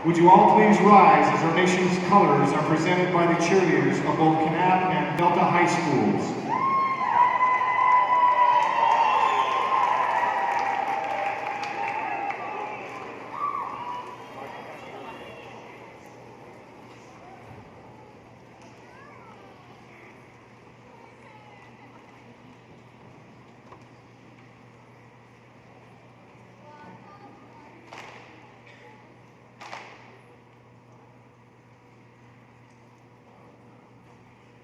Would you all please rise as our nation's colors are presented by the cheerleaders of both Kanab and Delta High Schools.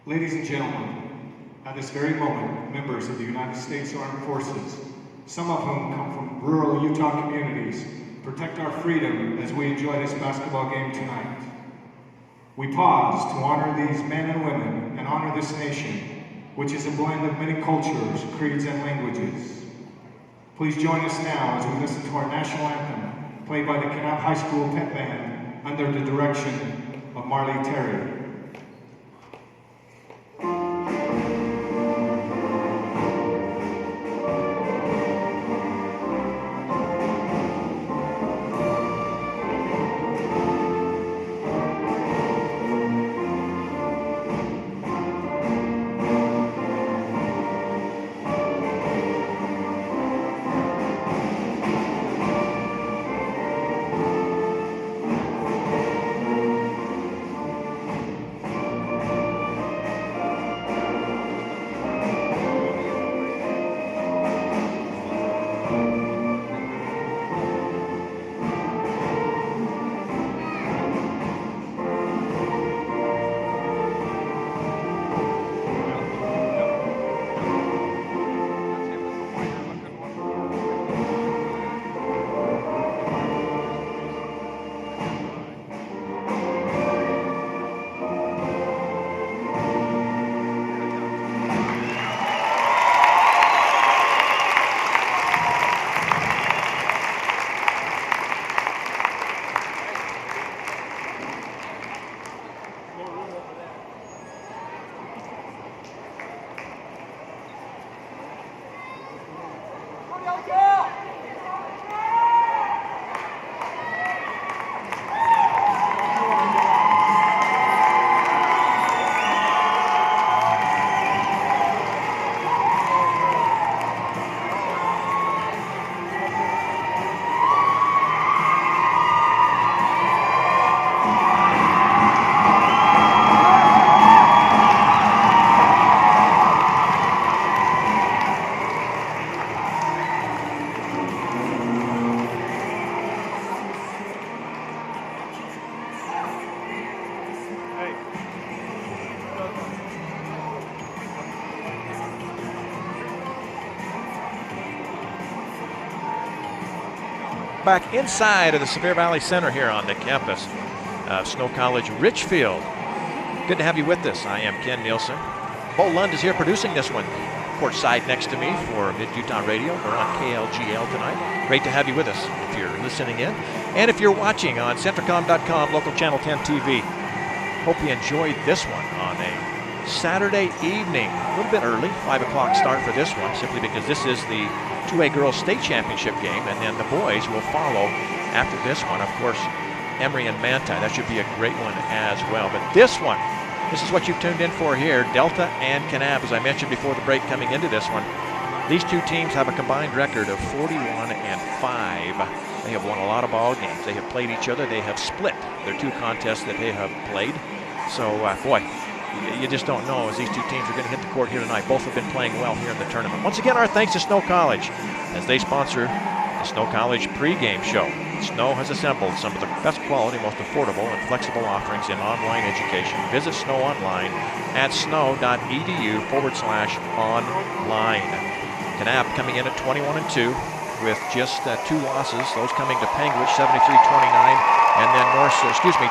Ladies and gentlemen, at this very moment, members of the United States Armed Forces, some of whom come from rural Utah communities, protect our freedom as we enjoy this basketball game tonight. We pause to honor these men and women and honor this nation, which is a blend of many cultures, creeds, and languages. Please join us now as we listen to our national anthem, played by the Kanab High School Pep Band under the direction of Marley Terry. Back inside of the Sevier Valley Center here on the campus of Snow College Richfield. Good to have you with us. I am Ken Nielsen. Bo Lund is here producing this one. Courtside next to me for Mid-Utah Radio. We're on KLGL tonight. Great to have you with us if you're listening in. And if you're watching on Centricom.com, local channel 10 TV. Hope you enjoyed this one on a Saturday evening. A little bit early, 5 o'clock start for this one, simply because this is the 2A Girls State Championship game, and then the boys will follow after this one. Of course, Emory and Manti, that should be a great one as well. But this one, this is what you've tuned in for here. Delta and Kanab, as I mentioned before the break coming into this one. These two teams have a combined record of 41-5. They have won a lot of ball games. They have played each other. They have split their two contests that they have played. So, boy, you just don't know as these two teams are going to hit the court here tonight. Both have been playing well here in the tournament. Once again, our thanks to Snow College as they sponsor the Snow College pregame show. Snow has assembled some of the best quality, most affordable, and flexible offerings in online education. Visit Snow online at snow.edu/online. Kanab coming in at 21-2 with just 2 losses. Those coming to Panguitch 73-29. And then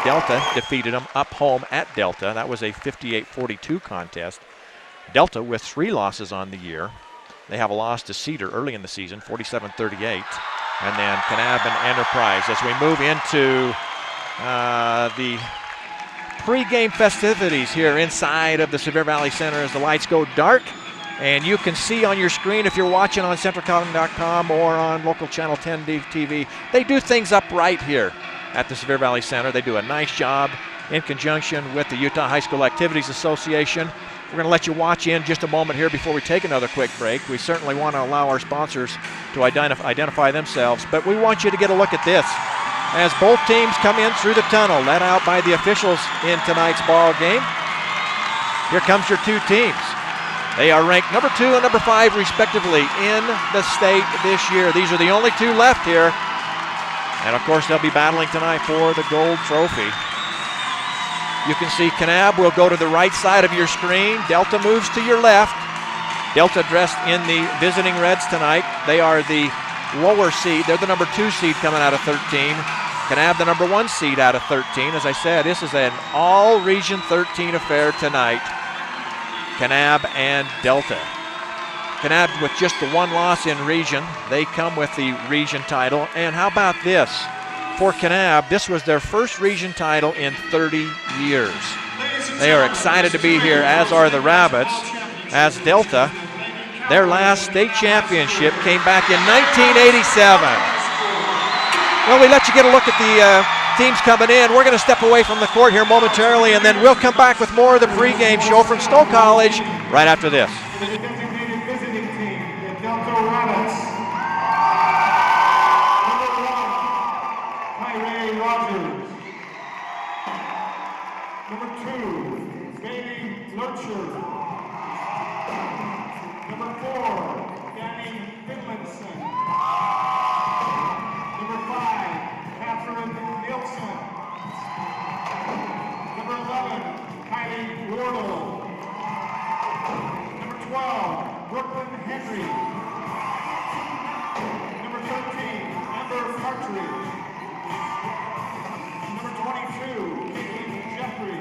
Delta defeated them up home at Delta. That was a 58-42 contest. Delta with 3 losses on the year. They have a loss to Cedar early in the season, 47-38. And then Kanab and Enterprise as we move into the pregame festivities here inside of the Sevier Valley Center as the lights go dark. And you can see on your screen if you're watching on Centricom.com or on local channel 10 TV, they do things up right here. at the Sevier Valley Center. They do a nice job in conjunction with the Utah High School Activities Association. We're going to let you watch in just a moment here before we take another quick break. We certainly want to allow our sponsors to identify themselves, but we want you to get a look at this as both teams come in through the tunnel, let out by the officials in tonight's ball game. Here comes your two teams. They are ranked number 2 and number 5 respectively in the state this year. These are the only two left here. And of course they'll be battling tonight for the gold trophy. You can see Kanab will go to the right side of your screen. Delta moves to your left. Delta dressed in the visiting Reds tonight. They are the lower seed. They're the number 2 seed coming out of 13. Kanab the number 1 seed out of 13. As I said, this is an all Region 13 affair tonight. Kanab and Delta. Kanab with just the 1 loss in region. They come with the region title. And how about this? For Kanab, this was their first region title in 30 years. They are excited to be here, as are the Rabbits, as Delta, their last state championship came back in 1987. Well, we let you get a look at the teams coming in. We're going to step away from the court here momentarily, and then we'll come back with more of the pregame show from Snow College right after this. The designated visiting team, the Delta Rabbits. Number 1, Kyrie Rogers. Number 2, Bailey Lurcher. Number 4, Danny Finlinson. Number 5, Catherine Nielsen. Number 11, Kylie Wardle. Number 12, Brooklyn Henry. Number 13, Amber Partridge. Number 22, Caitlin Jeffrey.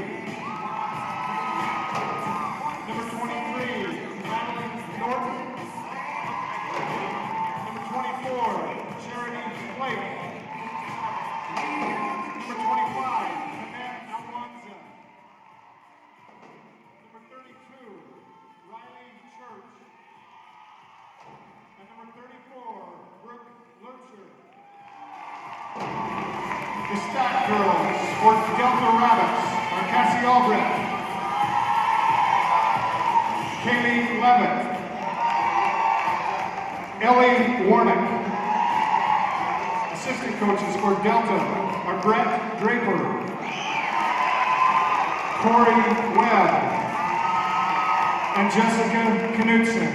Number 23, Madeline Norton. Number 24, Charity Blake. Number 25, Annette Almanza. Number 32, Riley Church. And number 34, Brooke Lurcher. The Stack Girls for Delta Rabbits are Cassie Albrecht, Kaylee Levitt, Ellie Warnick. Assistant coaches for Delta are Brett Draper, Corey Webb, and Jessica Knudsen.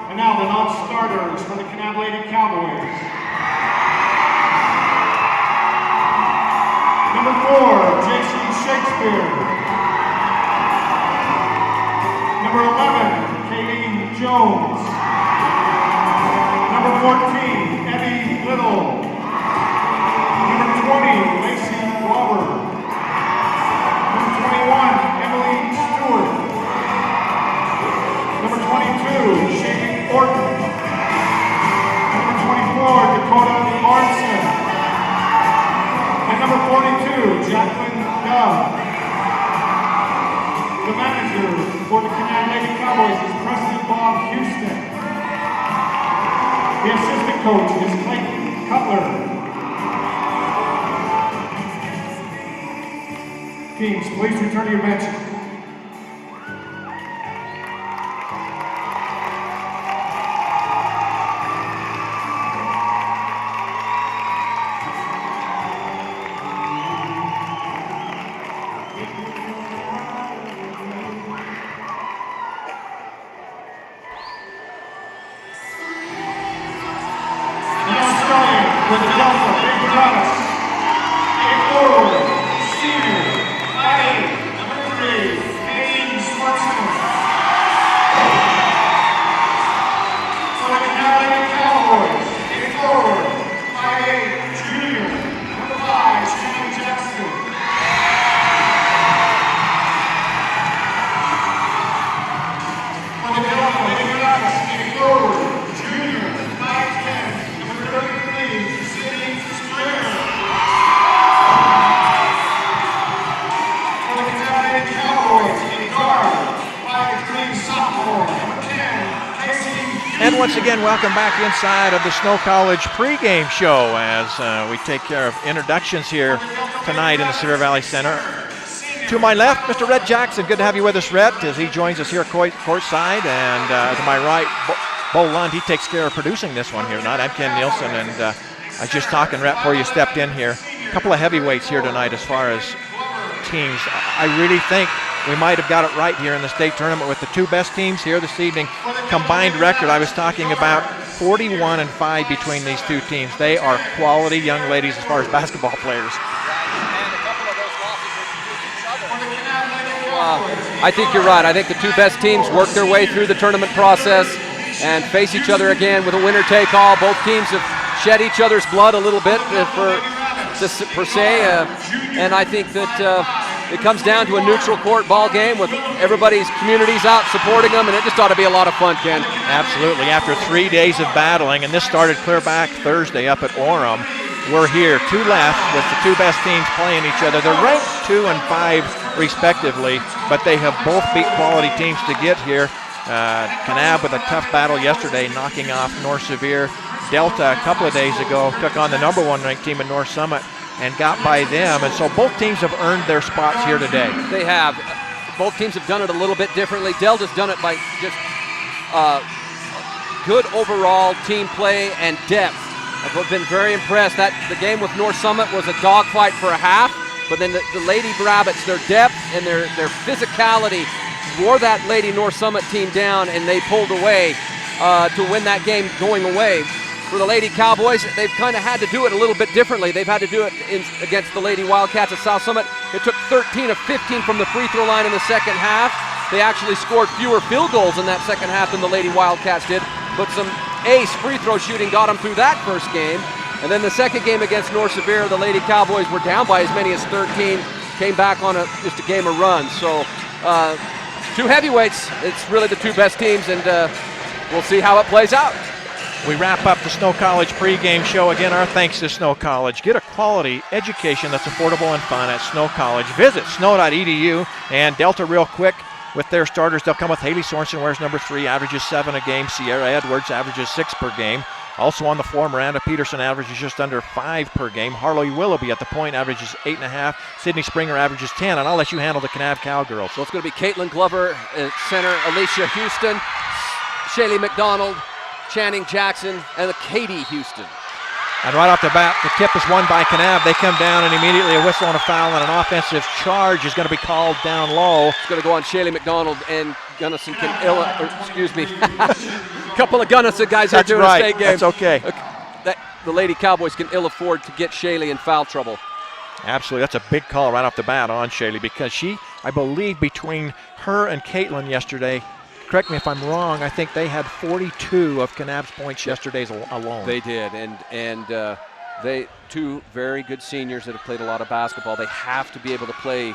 And now the non-starters for the Kanab Lady Cowboys. Number 4, J.C. Shakespeare. Number 11, Katie Jones. Number 14, Eddie Little. Number 20, Lacey Robert. Number 21, Emily Stewart. Number 22, Shane Orton. Number 24, Dakota Marson. And number 42, Jacqueline Dove. The manager for the Kanab Lady Cowboys is President Bob Houston. The assistant coach is Clayton Cutler. Teams, please return to your benches. With the Delta Big Brothers, a forward, senior, 5'8", number 3, Hayden Schwartzman. For the Kanab Lady Cowboys, a forward, 5'8", junior, number 5, Shannon Jackson. For the Delta Big Brothers, a forward, junior, 5'10", number 33, Sydney Springer. And once again, welcome back inside of the Snow College pregame show as we take care of introductions here tonight in the Sevier Valley Center. To my left, Mr. Rhett Jackson. Good to have you with us, Rhett, as he joins us here courtside. And to my right, Bo Lund, he takes care of producing this one here tonight. I'm Ken Nielsen, and I was just talking, Rhett, before you stepped in here. A couple of heavyweights here tonight as far as teams. I really think we might have got it right here in the state tournament with the two best teams here this evening. Combined record, I was talking about 41-5 between these two teams. They are quality young ladies as far as basketball players. I think you're right. I think the two best teams work their way through the tournament process and face each other again with a winner-take-all. Both teams have shed each other's blood a little bit per se, and I think that it comes down to a neutral court ball game with everybody's communities out supporting them, and it just ought to be a lot of fun, Ken. Absolutely. After 3 days of battling, and this started clear back Thursday up at Orem, we're here, two left, with the two best teams playing each other. They're ranked 2 and 5 respectively, but they have both beat quality teams to get here. Kanab with a tough battle yesterday, knocking off North Sevier. Delta a couple of days ago took on the #1 ranked team in North Summit and got by them, and so both teams have earned their spots here today. They have. Both teams have done it a little bit differently. Delta's done it by just good overall team play and depth. I've been very impressed. The game with North Summit was a dogfight for a half, but then the Lady Rabbits, their depth and their physicality wore that Lady North Summit team down, and they pulled away to win that game going away. For the Lady Cowboys, they've kind of had to do it a little bit differently. They've had to do it against the Lady Wildcats at South Summit. It took 13 of 15 from the free throw line in the second half. They actually scored fewer field goals in that second half than the Lady Wildcats did, but some ace free throw shooting got them through that first game. And then the second game against North Sevier, the Lady Cowboys were down by as many as 13, came back on just a game of runs. So two heavyweights, it's really the two best teams, and we'll see how it plays out. We wrap up the Snow College pregame show. Again, our thanks to Snow College. Get a quality education that's affordable and fun at Snow College. Visit snow.edu. And Delta, real quick, with their starters, they'll come with Haley Sorensen, wears number 3, averages 7 a game. Sierra Edwards averages 6 per game. Also on the floor, Miranda Peterson averages just under 5 per game. Harlow Willoughby at the point averages 8.5. Sydney Springer averages 10. And I'll let you handle the Kanab Cowgirls. So it's going to be Caitlin Glover at center, Alicia Houston, Shaylee McDonald, Channing Jackson, and Katie Houston. And right off the bat, the tip is won by Kanab. They come down, and immediately a whistle and a foul, and an offensive charge is going to be called down low. It's going to go on Shaylee McDonald and Gunnison a couple of Gunnison guys are doing a state game. That's okay. The Lady Cowboys can ill afford to get Shaylee in foul trouble. Absolutely. That's a big call right off the bat on Shaylee, because she, I believe, between her and Caitlin yesterday, correct me if I'm wrong, I think they had 42 of Kanab's points yesterday alone. They did, and they two very good seniors that have played a lot of basketball. They have to be able to play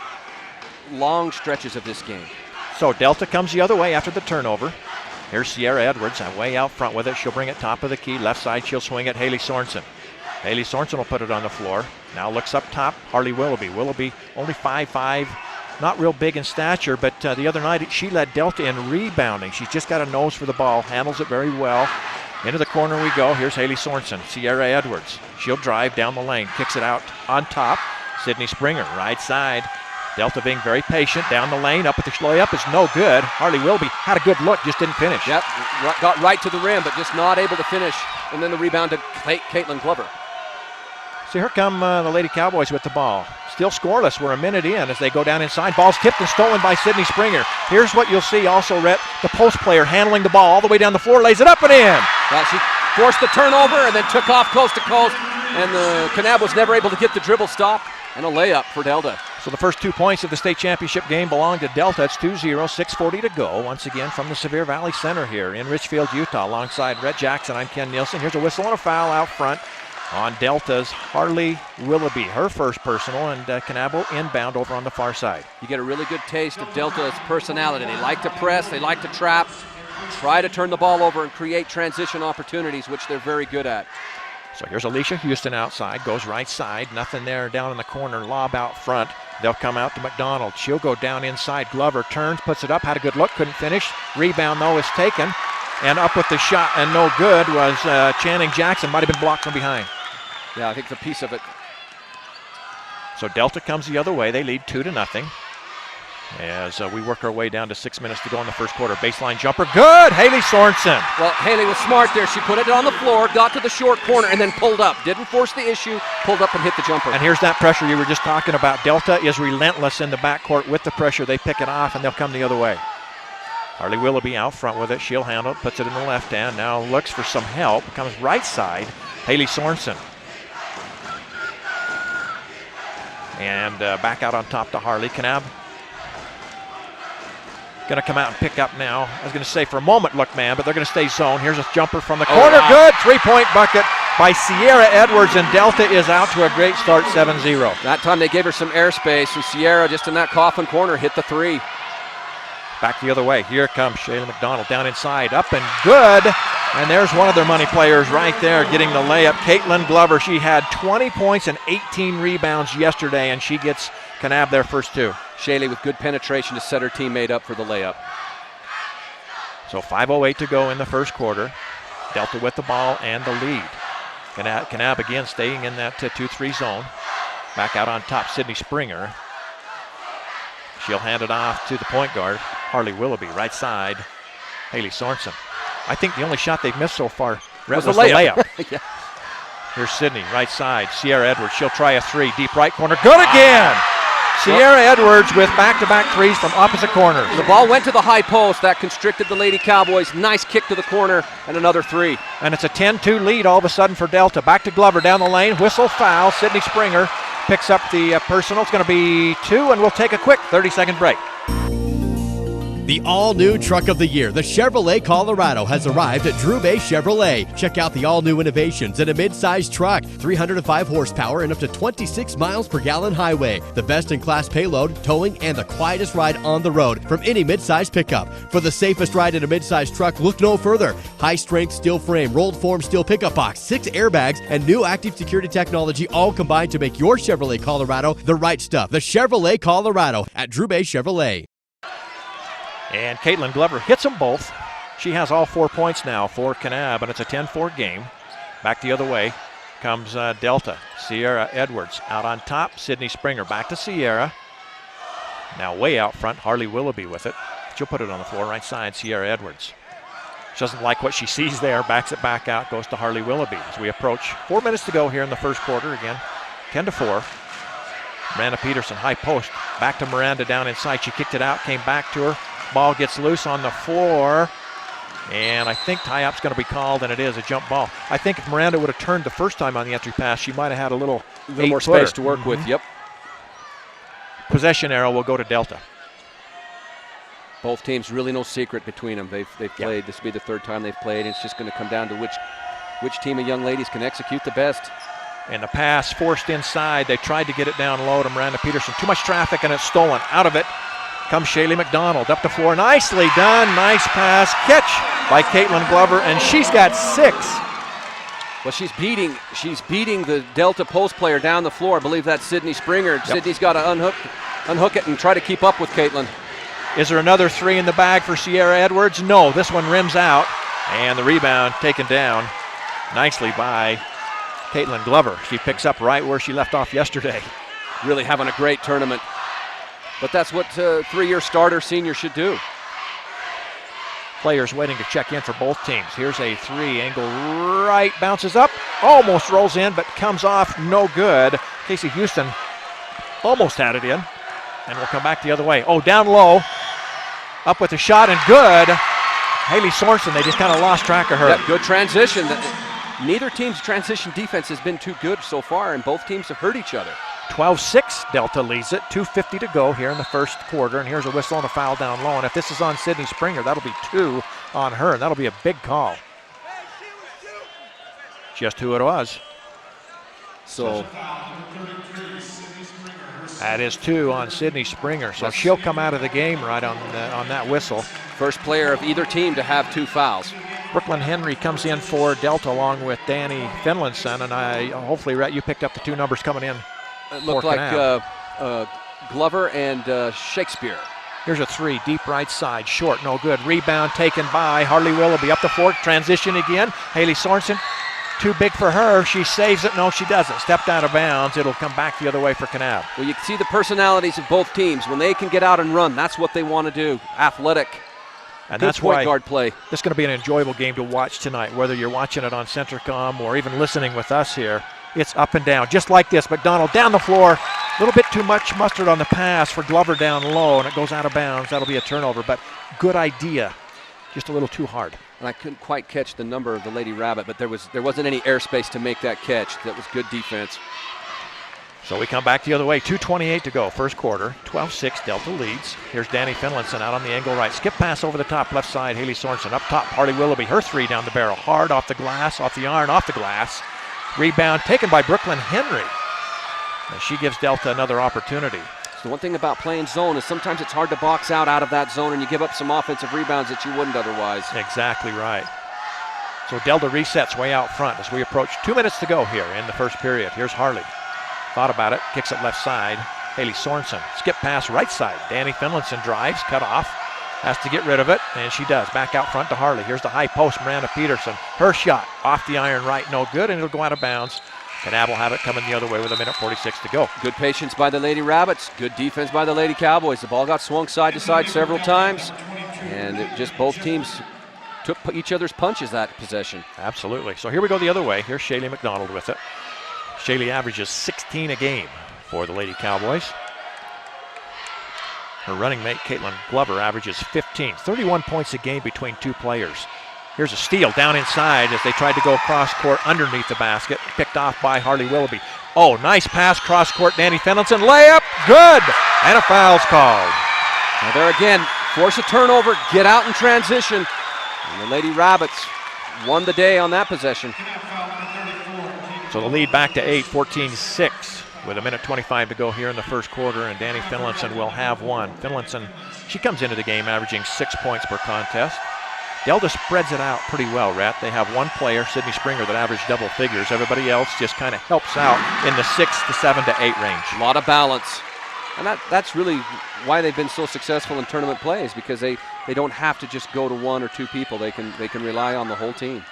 long stretches of this game. So Delta comes the other way after the turnover. Here's Sierra Edwards way out front with it. She'll bring it top of the key. Left side, she'll swing it. Haley Sorensen. Haley Sorensen will put it on the floor. Now looks up top, Harley Willoughby. Willoughby only 5'5", not real big in stature, but the other night she led Delta in rebounding. She's just got a nose for the ball, handles it very well. Into the corner we go. Here's Haley Sorensen. Sierra Edwards. She'll drive down the lane, kicks it out on top. Sydney Springer, right side. Delta being very patient, down the lane, up at the layup is no good. Harley Willoughby had a good look, just didn't finish. Yep, got right to the rim, but just not able to finish. And then the rebound to Caitlin Glover. So here come the Lady Cowboys with the ball. Still scoreless. We're a minute in as they go down inside. Ball's tipped and stolen by Sydney Springer. Here's what you'll see also, Rhett. The post player handling the ball all the way down the floor, lays it up and in. Well, she forced the turnover and then took off coast to coast, and the Kanab was never able to get the dribble stopped, and a layup for Delta. So the first 2 points of the state championship game belong to Delta. It's 2-0, 6:40 to go. Once again from the Sevier Valley Center here in Richfield, Utah. Alongside Rhett Jackson, I'm Ken Nielsen. Here's a whistle and a foul out front on Delta's Harley Willoughby, her first personal, and Kanab will inbound over on the far side. You get a really good taste of Delta's personality. They like to press, they like to trap, try to turn the ball over and create transition opportunities, which they're very good at. So here's Alicia Houston outside, goes right side, nothing there down in the corner, lob out front. They'll come out to McDonald. She'll go down inside. Glover turns, puts it up, had a good look, couldn't finish. Rebound, though, is taken. and up with the shot, and no good was Channing Jackson. Might have been blocked from behind. Yeah, I think the piece of it. So Delta comes the other way. They lead 2-0 as we work our way down to 6 minutes to go in the first quarter. Baseline jumper, good! Haley Sorensen. Well, Haley was smart there. She put it on the floor, got to the short corner, and then pulled up. Didn't force the issue, pulled up and hit the jumper. And here's that pressure you were just talking about. Delta is relentless in the backcourt with the pressure. They pick it off, and they'll come the other way. Harley Willoughby out front with it. She'll handle it, puts it in the left hand. Now looks for some help. Comes right side, Haley Sorensen. And back out on top to Harley. Kanab going to come out and pick up now. I was going to say for a moment, look, man, but they're going to stay zone. Here's a jumper from the corner. Wow. Good. 3-point bucket by Sierra Edwards, and Delta is out to a great start, 7-0. That time they gave her some airspace, and Sierra just in that coffin corner hit the three. Back the other way. Here comes Shayla McDonald down inside. Up and good. And there's one of their money players right there getting the layup. Caitlin Glover. She had 20 points and 18 rebounds yesterday, and she gets Kanab their first two. Shaylee with good penetration to set her teammate up for the layup. So 5:08 to go in the first quarter. Delta with the ball and the lead. Kanab again staying in that 2-3 zone. Back out on top, Sydney Springer. She'll hand it off to the point guard, Harley Willoughby, right side, Haley Sorensen. I think the only shot they've missed so far was the layup. Yeah. Here's Sydney, right side, Sierra Edwards. She'll try a three, deep right corner, good again! Sierra Edwards with back-to-back threes from opposite corners. The ball went to the high post. That constricted the Lady Cowboys. Nice kick to the corner and another three. And it's a 10-2 lead all of a sudden for Delta. Back to Glover down the lane, whistle foul, Sydney Springer picks up the personal. It's going to be 2, and we'll take a quick 30-second break. The all-new truck of the year, the Chevrolet Colorado, has arrived at Drew Bay Chevrolet. Check out the all-new innovations in a mid-size truck, 305 horsepower and up to 26 miles per gallon highway. The best-in-class payload, towing, and the quietest ride on the road from any mid-size pickup. For the safest ride in a mid-size truck, look no further. High-strength steel frame, rolled form steel pickup box, 6 airbags, and new active security technology all combined to make your Chevrolet Colorado the right stuff. The Chevrolet Colorado at Drew Bay Chevrolet. And Caitlin Glover hits them both. She has all 4 points now for Kanab, and it's a 10-4 game. Back the other way comes Delta. Sierra Edwards out on top. Sydney Springer back to Sierra. Now way out front, Harley Willoughby with it. She'll put it on the floor, right side, Sierra Edwards. She doesn't like what she sees there, backs it back out, goes to Harley Willoughby. As we approach 4 minutes to go here in the first quarter, again, 10-4. Miranda Peterson, high post, back to Miranda down inside. She kicked it out, came back to her. Ball gets loose on the floor, and I think tie-up's going to be called, and it is a jump ball. I think if Miranda would have turned the first time on the entry pass, she might have had a little more space to work with. Yep. Possession arrow will go to Delta. Both teams, really no secret between them. They've played. This will be the third time they've played. It's just going to come down to which team of young ladies can execute the best. And the pass forced inside. They tried to get it down low to Miranda Peterson. Too much traffic, and it's stolen. Out of it comes Shaylee McDonald up the floor. Nicely done. Nice pass. Catch by Caitlin Glover, and she's got 6. Well, she's beating the Delta post player down the floor. I believe that's Sydney Springer. Yep. Sydney's got to unhook it and try to keep up with Caitlin. Is there another 3 in the bag for Sierra Edwards? No, this one rims out, and the rebound taken down nicely by Caitlin Glover. She picks up right where she left off yesterday. Really having a great tournament. But that's what 3-year starter senior should do. Players waiting to check in for both teams. Here's a 3, angle right, bounces up, almost rolls in, but comes off, no good. Casey Houston almost had it in, and we'll come back the other way. Oh, down low, up with a shot, and good. Haley Sorensen, they just kind of lost track of her. Yep, good transition. Neither team's transition defense has been too good so far, and both teams have hurt each other. 12-6, Delta leads it, 2:50 to go here in the first quarter, and here's a whistle and a foul down low, and if this is on Sydney Springer, that'll be 2 on her, and that'll be a big call. Just who it was. So that is 2 on Sydney Springer, so she'll come out of the game right on that whistle. First player of either team to have 2 fouls. Brooklyn Henry comes in for Delta along with Danny Finlinson, and hopefully, Rhett, you picked up the 2 numbers coming in. It looked like Glover and Shakespeare. Here's a three, deep right side, short, no good. Rebound taken by Harley Willoughby. Up the floor, transition again. Haley Sorensen, too big for her. She saves it. No, she doesn't. Stepped out of bounds. It'll come back the other way for Kanab. Well, you can see the personalities of both teams. When they can get out and run, that's what they want to do. Athletic. And good that's point why guard play. This is going to be an enjoyable game to watch tonight, whether you're watching it on Centricom or even listening with us here. It's up and down, just like this. McDonald down the floor. A little bit too much mustard on the pass for Glover down low, and it goes out of bounds. That'll be a turnover, but good idea. Just a little too hard. And I couldn't quite catch the number of the Lady Rabbit, but there wasn't any airspace to make that catch. That was good defense. So we come back the other way. 2:28 to go, first quarter. 12-6, Delta leads. Here's Danny Finlinson out on the angle right. Skip pass over the top, left side. Haley Sorensen up top. Harley Willoughby, her three down the barrel. Hard off the glass, off the iron, off the glass. Rebound taken by Brooklyn Henry. And she gives Delta another opportunity. So one thing about playing zone is sometimes it's hard to box out of that zone, and you give up some offensive rebounds that you wouldn't otherwise. Exactly right. So Delta resets way out front as we approach 2 minutes to go here in the first period. Here's Harley. Thought about it, kicks it left side. Haley Sorensen, skip pass right side. Danny Finlinson drives, cut off. Has to get rid of it, and she does. Back out front to Harley. Here's the high post, Miranda Peterson. Her shot off the iron right, no good, and it'll go out of bounds. Kanab will have it coming the other way with 1:46 to go. Good patience by the Lady Rabbits. Good defense by the Lady Cowboys. The ball got swung side to side several times, and both teams took each other's punches that possession. Absolutely. So here we go the other way. Here's Shaylee McDonald with it. Shaylee averages 16 a game for the Lady Cowboys. Her running mate, Caitlin Glover, averages 15. 31 points a game between two players. Here's a steal down inside as they tried to go cross court underneath the basket. Picked off by Harley Willoughby. Oh, nice pass cross court. Danny Finlinson. Layup. Good. And a foul's called. Now there again, force a turnover, get out in transition. And the Lady Rabbits won the day on that possession. So the lead back to 8, 14-6. With 1:25 to go here in the first quarter, and Danny Finlinson will have one. Finlinson, she comes into the game averaging 6 points per contest. Delta spreads it out pretty well, Rhett. They have one player, Sydney Springer, that averaged double figures. Everybody else just kind of helps out in the 6 to 7 to 8 range. A lot of balance. And that's really why they've been so successful in tournament plays, because they don't have to just go to one or two people. They can rely on the whole team.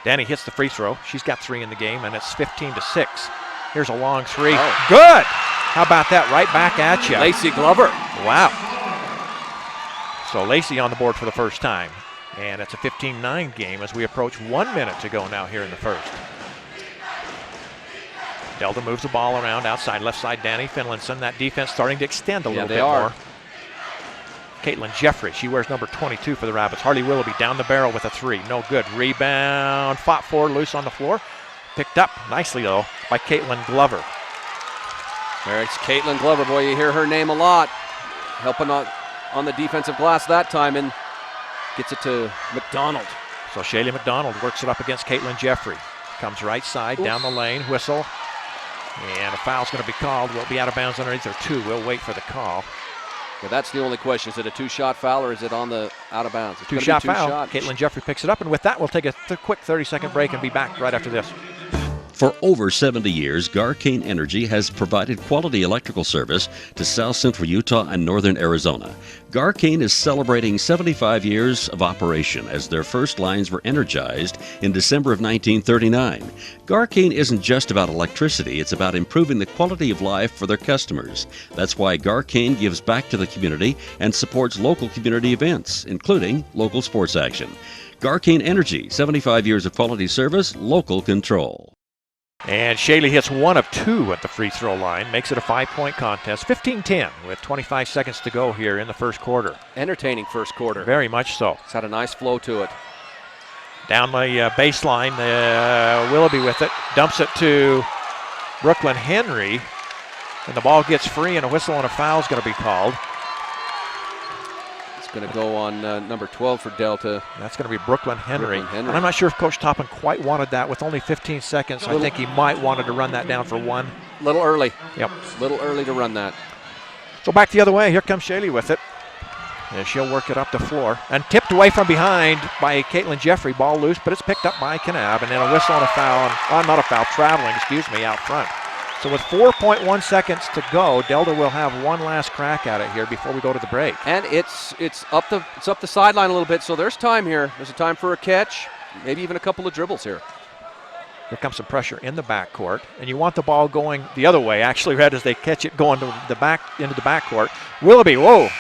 Danny hits the free throw. She's got 3 in the game, and it's 15-6. Here's a long three. Oh. Good. How about that? Right back at you. Lacey Glover. Wow. So Lacey on the board for the first time. And it's a 15-9 game as we approach 1 minute to go now here in the first. Delta moves the ball around outside, left side, Danny Finlinson. That defense starting to extend a little bit more. Caitlin Jeffrey, she wears number 22 for the Rabbits. Harley Willoughby down the barrel with a 3. No good. Rebound. Fought for, loose on the floor. Picked up nicely, though, by Caitlin Glover. There's Caitlin Glover. Boy, you hear her name a lot. Helping on the defensive glass that time, and gets it to McDonald. So Shaylee McDonald works it up against Caitlin Jeffrey. Comes right side, down the lane, whistle. And a foul's going to be called. Will be out of bounds underneath her 2. We'll wait for the call. Yeah, that's the only question. Is it a 2-shot foul or is it on the out of bounds? It's 2-shot foul. Caitlin Jeffrey picks it up, and with that, we'll take a quick 30-second break and be back right after this. For over 70 years, Garcane Energy has provided quality electrical service to South Central Utah and Northern Arizona. Garcane is celebrating 75 years of operation as their first lines were energized in December of 1939. Garcane isn't just about electricity, it's about improving the quality of life for their customers. That's why Garcane gives back to the community and supports local community events, including local sports action. Garcane Energy, 75 years of quality service, local control. And Shaylee hits 1 of 2 at the free throw line, makes it a 5-point contest, 15-10 with 25 seconds to go here in the first quarter. Entertaining first quarter. Very much so. It's had a nice flow to it. Down the baseline, Willoughby with it, dumps it to Brooklyn Henry, and the ball gets free, and a whistle and a foul is going to be called. Going to go on number 12 for Delta. That's going to be Brooklyn Henry. And I'm not sure if Coach Toppin quite wanted that with only 15 seconds. I think he might wanted to run that down for 1. A little early. Yep. A little early to run that. So back the other way. Here comes Shaylee with it. And she'll work it up the floor. And tipped away from behind by Caitlin Jeffrey. Ball loose, but it's picked up by Kanab. And then a whistle and a foul. Not a foul, traveling, out front. So with 4.1 seconds to go, Delta will have one last crack at it here before we go to the break. And it's up the sideline a little bit, so there's time here. There's a time for a catch, maybe even a couple of dribbles here. Here comes some pressure in the backcourt, and you want the ball going the other way, actually, right as they catch it going to into the backcourt. Willoughby,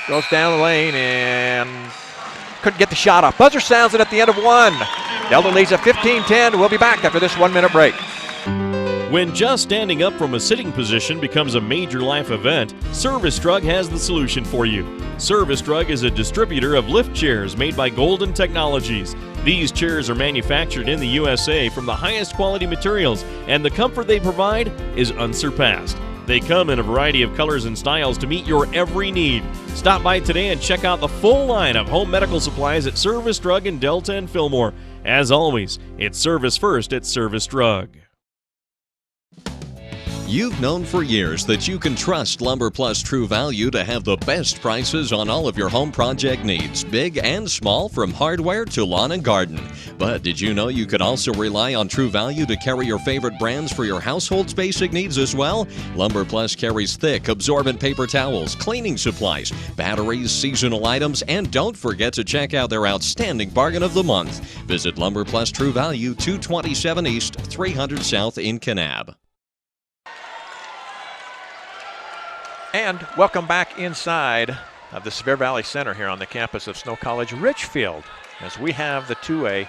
goes down the lane and couldn't get the shot off. Buzzer sounds it at the end of one. Delta leads at 15-10. We'll be back after this 1 minute break. When just standing up from a sitting position becomes a major life event, Service Drug has the solution for you. Service Drug is a distributor of lift chairs made by Golden Technologies. These chairs are manufactured in the USA from the highest quality materials, and the comfort they provide is unsurpassed. They come in a variety of colors and styles to meet your every need. Stop by today and check out the full line of home medical supplies at Service Drug in Delta and Fillmore. As always, it's service first at Service Drug. You've known for years that you can trust Lumber Plus True Value to have the best prices on all of your home project needs, big and small, from hardware to lawn and garden. But did you know you could also rely on True Value to carry your favorite brands for your household's basic needs as well? Lumber Plus carries thick, absorbent paper towels, cleaning supplies, batteries, seasonal items, and don't forget to check out their outstanding bargain of the month. Visit Lumber Plus True Value, 227 East, 300 South in Kanab. And welcome back inside of the Severe Valley Center here on the campus of Snow College Richfield, as we have the 2A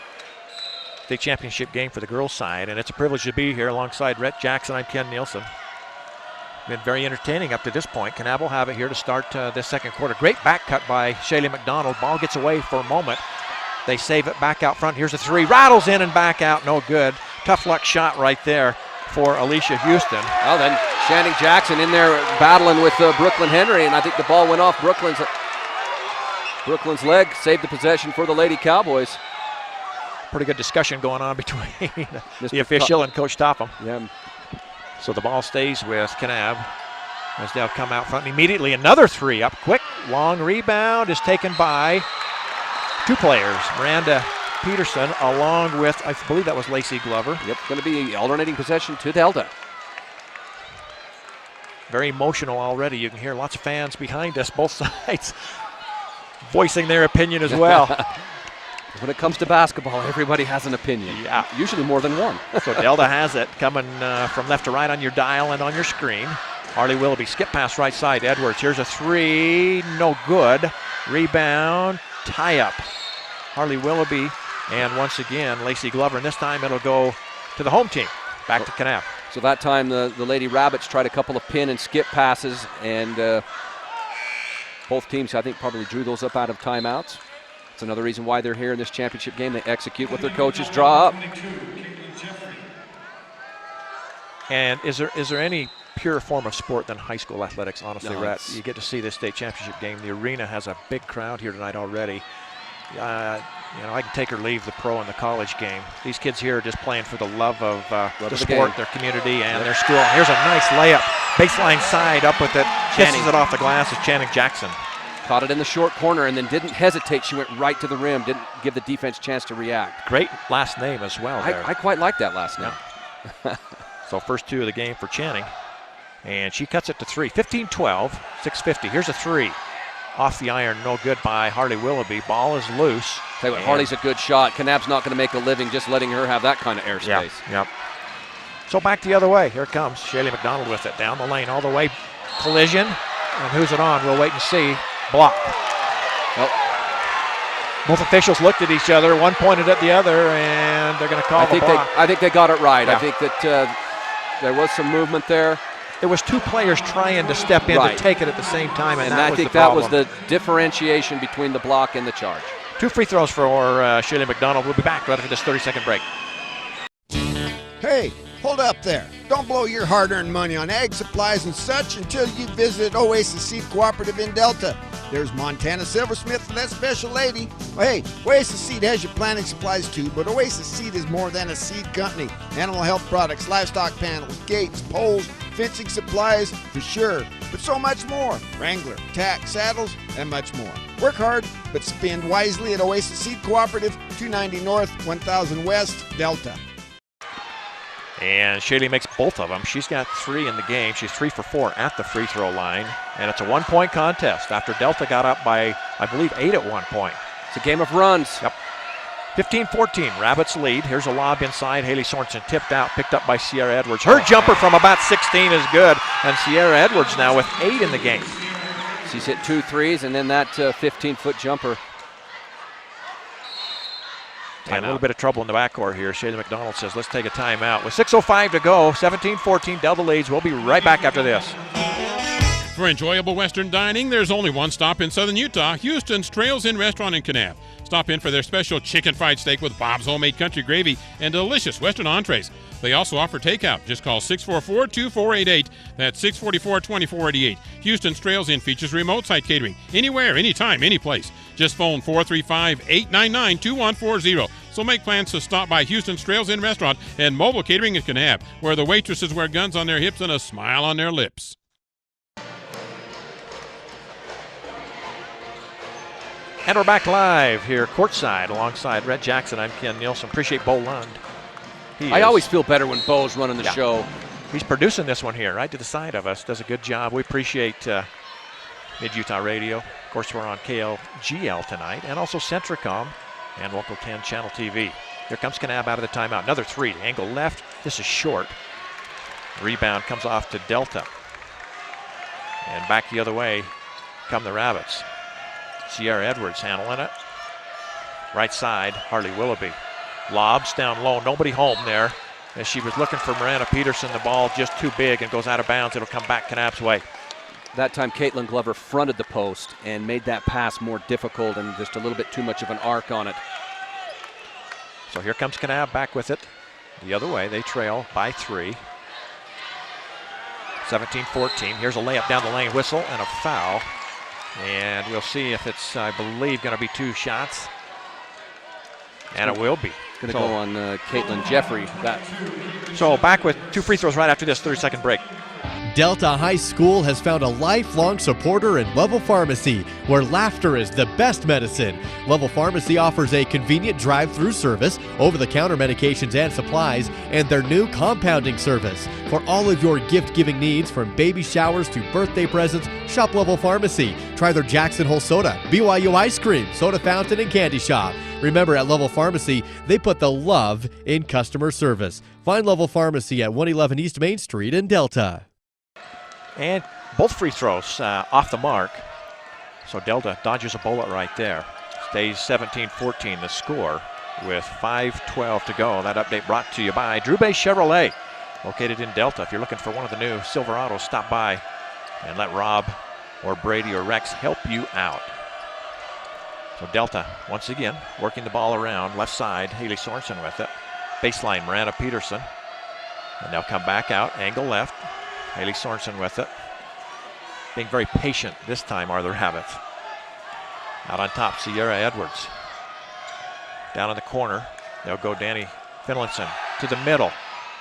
state championship game for the girls' side, and it's a privilege to be here alongside Rhett Jackson. I'm Ken Nielsen. Been very entertaining up to this point. Kanab will have it here to start this second quarter. Great back cut by Shaylee McDonald. Ball gets away for a moment. They save it back out front. Here's a three. Rattles in and back out. No good. Tough luck shot right there for Alicia Houston. Well, then Channing Jackson in there battling with Brooklyn Henry, and I think the ball went off Brooklyn's leg, saved the possession for the Lady Cowboys. Pretty good discussion going on between the official and Coach Topham. Yeah. So the ball stays with Kanab as they'll come out front. Immediately another three up quick. Long rebound is taken by two players. Miranda Peterson along with, I believe that was Lacey Glover. Yep, going to be alternating possession to Delta. Very emotional already. You can hear lots of fans behind us, both sides, voicing their opinion as well. When it comes to basketball, everybody has an opinion. Yeah. Usually more than one. So Delta has it coming from left to right on your dial and on your screen. Harley Willoughby, skip pass right side. Edwards, here's a three, no good. Rebound, tie up. Harley Willoughby, and once again, Lacey Glover, and this time it'll go to the home team, back to Kanab. So that time the Lady Rabbits tried a couple of pin and skip passes, and both teams, I think, probably drew those up out of timeouts. It's another reason why they're here in this championship game. They execute what their coaches draw up. And is there any pure form of sport than high school athletics, honestly, No, Rhett? You get to see this state championship game. The arena has a big crowd here tonight already. I can take or leave the pro and the college game. These kids here are just playing for the love of the sport, their community, and their school. Here's a nice layup. Baseline side up with it. Kisses it off the glass is Channing Jackson. Caught it in the short corner and then didn't hesitate. She went right to the rim, didn't give the defense a chance to react. Great last name as well there. I quite like that last name. Yeah. So first two of the game for Channing. And she cuts it to three. 15-12, 6:50. Here's a three. Off the iron, no good by Harley Willoughby. Ball is loose. Tell you what, Harley's a good shot. Kanab's not going to make a living just letting her have that kind of airspace. Yep. So back the other way. Here comes Shaylee McDonald with it. Down the lane all the way. Collision. And who's it on? We'll wait and see. Block. Nope. Both officials looked at each other. One pointed at the other, and they're going to call the block. I think they got it right. Yeah. I think that there was some movement there. There was two players trying to step in to take it at the same time, and I think that was the differentiation between the block and the charge. Two free throws for Shaylee McDonald. We'll be back right after this 30-second break. Hey, hold up there. Don't blow your hard-earned money on ag supplies and such until you visit Oasis Seed Cooperative in Delta. There's Montana Silversmith for that special lady. Well, hey, Oasis Seed has your planting supplies too, but Oasis Seed is more than a seed company. Animal health products, livestock panels, gates, poles, fencing supplies, for sure, but so much more. Wrangler, tack, saddles, and much more. Work hard, but spend wisely at Oasis Seed Cooperative, 290 North, 1000 West, Delta. And Shaylee makes both of them. She's got 3 in the game. She's 3 for 4 at the free throw line. And it's a 1-point contest after Delta got up by, I believe, 8 at one point. It's a game of runs. Yep. 15-14, Rabbits lead. Here's a lob inside. Haley Sorensen tipped out, picked up by Sierra Edwards. Her jumper from about 16 is good. And Sierra Edwards now with 8 in the game. She's hit 2 threes and then that 15-foot jumper. A little bit of trouble in the backcourt here. Shayla McDonald says, let's take a timeout. With 6:05 to go, 17-14, Delta leads. We'll be right back after this. For enjoyable Western dining, there's only one stop in Southern Utah, Houston's Trails Inn Restaurant in Kanab. Stop in for their special chicken fried steak with Bob's homemade country gravy and delicious Western entrees. They also offer takeout. Just call 644-2488. That's 644-2488. Houston's Trails Inn features remote site catering. Anywhere, anytime, any place. Just phone 435-899-2140. So make plans to stop by Houston's Trails Inn Restaurant and mobile catering in Kanab, where the waitresses wear guns on their hips and a smile on their lips. And we're back live here courtside alongside Red Jackson. I'm Ken Nielsen. Appreciate Bo Lund. I always feel better when Bo's running the show. He's producing this one here right to the side of us. Does a good job. We appreciate Mid-Utah Radio. Of course, we're on KLGL tonight and also Centricom and Local 10 Channel TV. Here comes Kanab out of the timeout. Another 3 to angle left. This is short. Rebound comes off to Delta. And back the other way come the Rabbits. Sierra Edwards handling it. Right side, Harley Willoughby. Lobs down low, nobody home there. As she was looking for Miranda Peterson, the ball just too big and goes out of bounds. It'll come back Kanab's way. That time Caitlin Glover fronted the post and made that pass more difficult and just a little bit too much of an arc on it. So here comes Kanab back with it. The other way, they trail by 3. 17-14, here's a layup down the lane, whistle and a foul. And we'll see if it's, I believe, going to be 2 shots. And it will be. Going to go on Caitlin Jeffrey. So back with 2 free throws right after this 30-second break. Delta High School has found a lifelong supporter in Level Pharmacy, where laughter is the best medicine. Level Pharmacy offers a convenient drive-through service, over-the-counter medications and supplies, and their new compounding service. For all of your gift-giving needs, from baby showers to birthday presents, shop Level Pharmacy. Try their Jackson Hole Soda, BYU Ice Cream, Soda Fountain, and Candy Shop. Remember, at Level Pharmacy, they put the love in customer service. Find Level Pharmacy at 111 East Main Street in Delta. And both free throws off the mark. So Delta dodges a bullet right there. Stays 17-14 the score with 5:12 to go. That update brought to you by Drew Bay Chevrolet, located in Delta. If you're looking for one of the new Silverados, stop by and let Rob or Brady or Rex help you out. So Delta, once again, working the ball around. Left side, Haley Sorensen with it. Baseline, Miranda Peterson. And they'll come back out, angle left. Haley Sorensen with it. Being very patient this time are the Rabbits. Out on top, Sierra Edwards. Down in the corner, they'll go Danny Finlinson to the middle.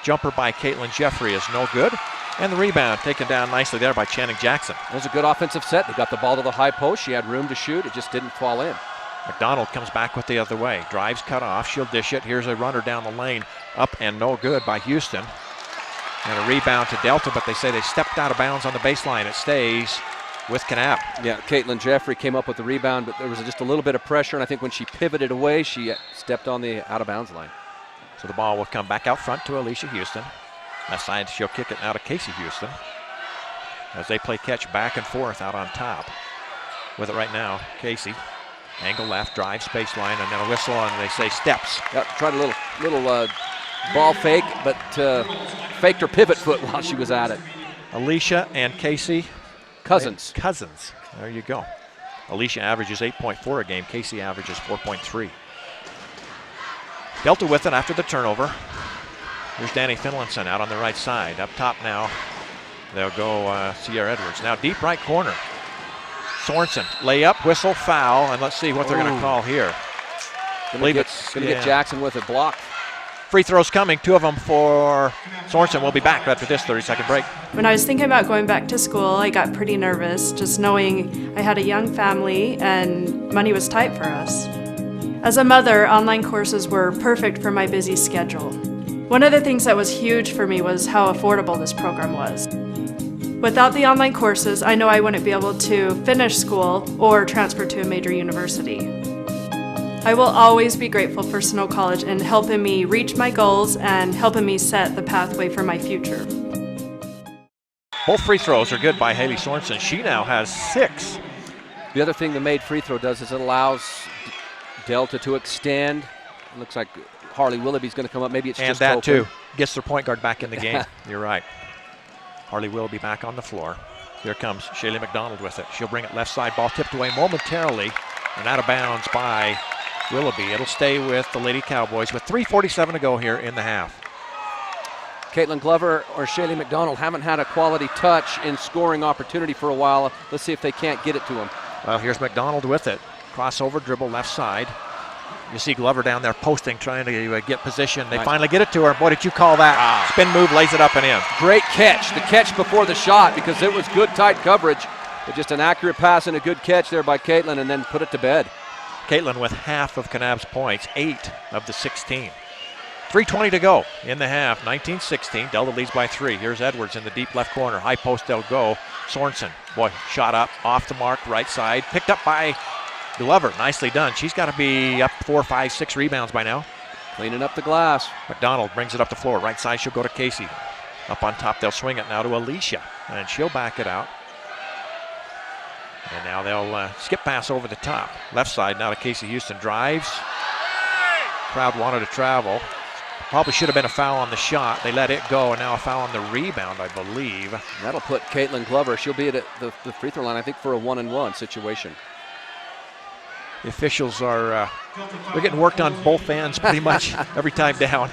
Jumper by Caitlin Jeffrey is no good. And the rebound taken down nicely there by Channing Jackson. It was a good offensive set. They got the ball to the high post. She had room to shoot. It just didn't fall in. McDonald comes back with the other way. Drives cut off. She'll dish it. Here's a runner down the lane. Up and no good by Houston. And a rebound to Delta, but they say they stepped out of bounds on the baseline. It stays with Kanab. Yeah, Caitlin Jeffrey came up with the rebound, but there was just a little bit of pressure, and I think when she pivoted away, she stepped on the out-of-bounds line. So the ball will come back out front to Alicia Houston. Left side, she'll kick it now to Casey Houston as they play catch back and forth out on top. With it right now, Casey. Angle left, drives baseline, and then a whistle, and they say steps. Yep, tried a little ball fake, but faked her pivot foot while she was at it. Alicia and Casey. Cousins. There you go. Alicia averages 8.4 a game. Casey averages 4.3. Delta with it after the turnover. Here's Danny Finlinson out on the right side. Up top now, they'll go Sierra Edwards. Now deep right corner. Sorensen, layup, whistle, foul, and let's see what they're going to call here. Going to get Jackson with a block. Free throws coming, 2 of them for Sorensen. We'll be back after this 30-second break. When I was thinking about going back to school, I got pretty nervous, just knowing I had a young family and money was tight for us. As a mother, online courses were perfect for my busy schedule. One of the things that was huge for me was how affordable this program was. Without the online courses, I know I wouldn't be able to finish school or transfer to a major university. I will always be grateful for Snow College in helping me reach my goals and helping me set the pathway for my future. Both free throws are good by Haley Sorensen. She now has 6. The other thing the made free throw does is it allows Delta to extend. It looks like Harley Willoughby's going to come up. Maybe it's and just that open. too gets their point guard back in the game. You're right. Harley Willoughby back on the floor. Here comes Shaylee McDonald with it. She'll bring it left side. Ball tipped away momentarily and out of bounds by Willoughby. It'll stay with the Lady Cowboys with 3:47 to go here in the half. Caitlin Glover or Shaylee McDonald haven't had a quality touch in scoring opportunity for a while. Let's see if they can't get it to them. Well, here's McDonald with it. Crossover dribble left side. You see Glover down there posting, trying to get position. They finally get it to her. What did you call that? Wow. Spin move, lays it up and in. Great catch. The catch before the shot because it was good tight coverage. But just an accurate pass and a good catch there by Caitlin and then put it to bed. Caitlin with half of Kanab's points, 8 of the 16. 3:20 to go in the half, 19-16. Delta leads by 3. Here's Edwards in the deep left corner. High post, they'll go. Sorensen, boy, shot up, off the mark, right side. Picked up by Glover, nicely done. She's got to be up 4, 5, 6 rebounds by now. Cleaning up the glass. McDonald brings it up the floor. Right side, she'll go to Casey. Up on top, they'll swing it now to Alicia, and she'll back it out. And now they'll skip pass over the top. Left side now to Casey Houston. Drives. Crowd wanted to travel. Probably should have been a foul on the shot. They let it go, and now a foul on the rebound, I believe. That'll put Caitlin Glover. She'll be at the free throw line, I think, for a 1-and-1 situation. The officials are they're getting worked on both ends pretty much every time down.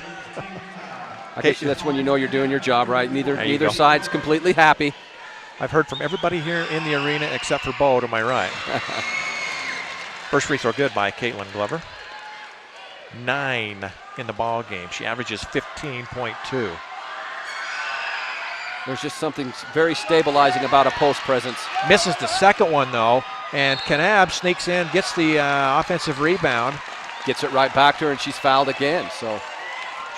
I guess that's when you know you're doing your job right. Neither side's completely happy. I've heard from everybody here in the arena except for Bo to my right. First free throw good by Caitlin Glover. 9 in the ball game. She averages 15.2. There's just something very stabilizing about a post presence. Misses the second one though, and Kanab sneaks in, gets the offensive rebound. Gets it right back to her, and she's fouled again. So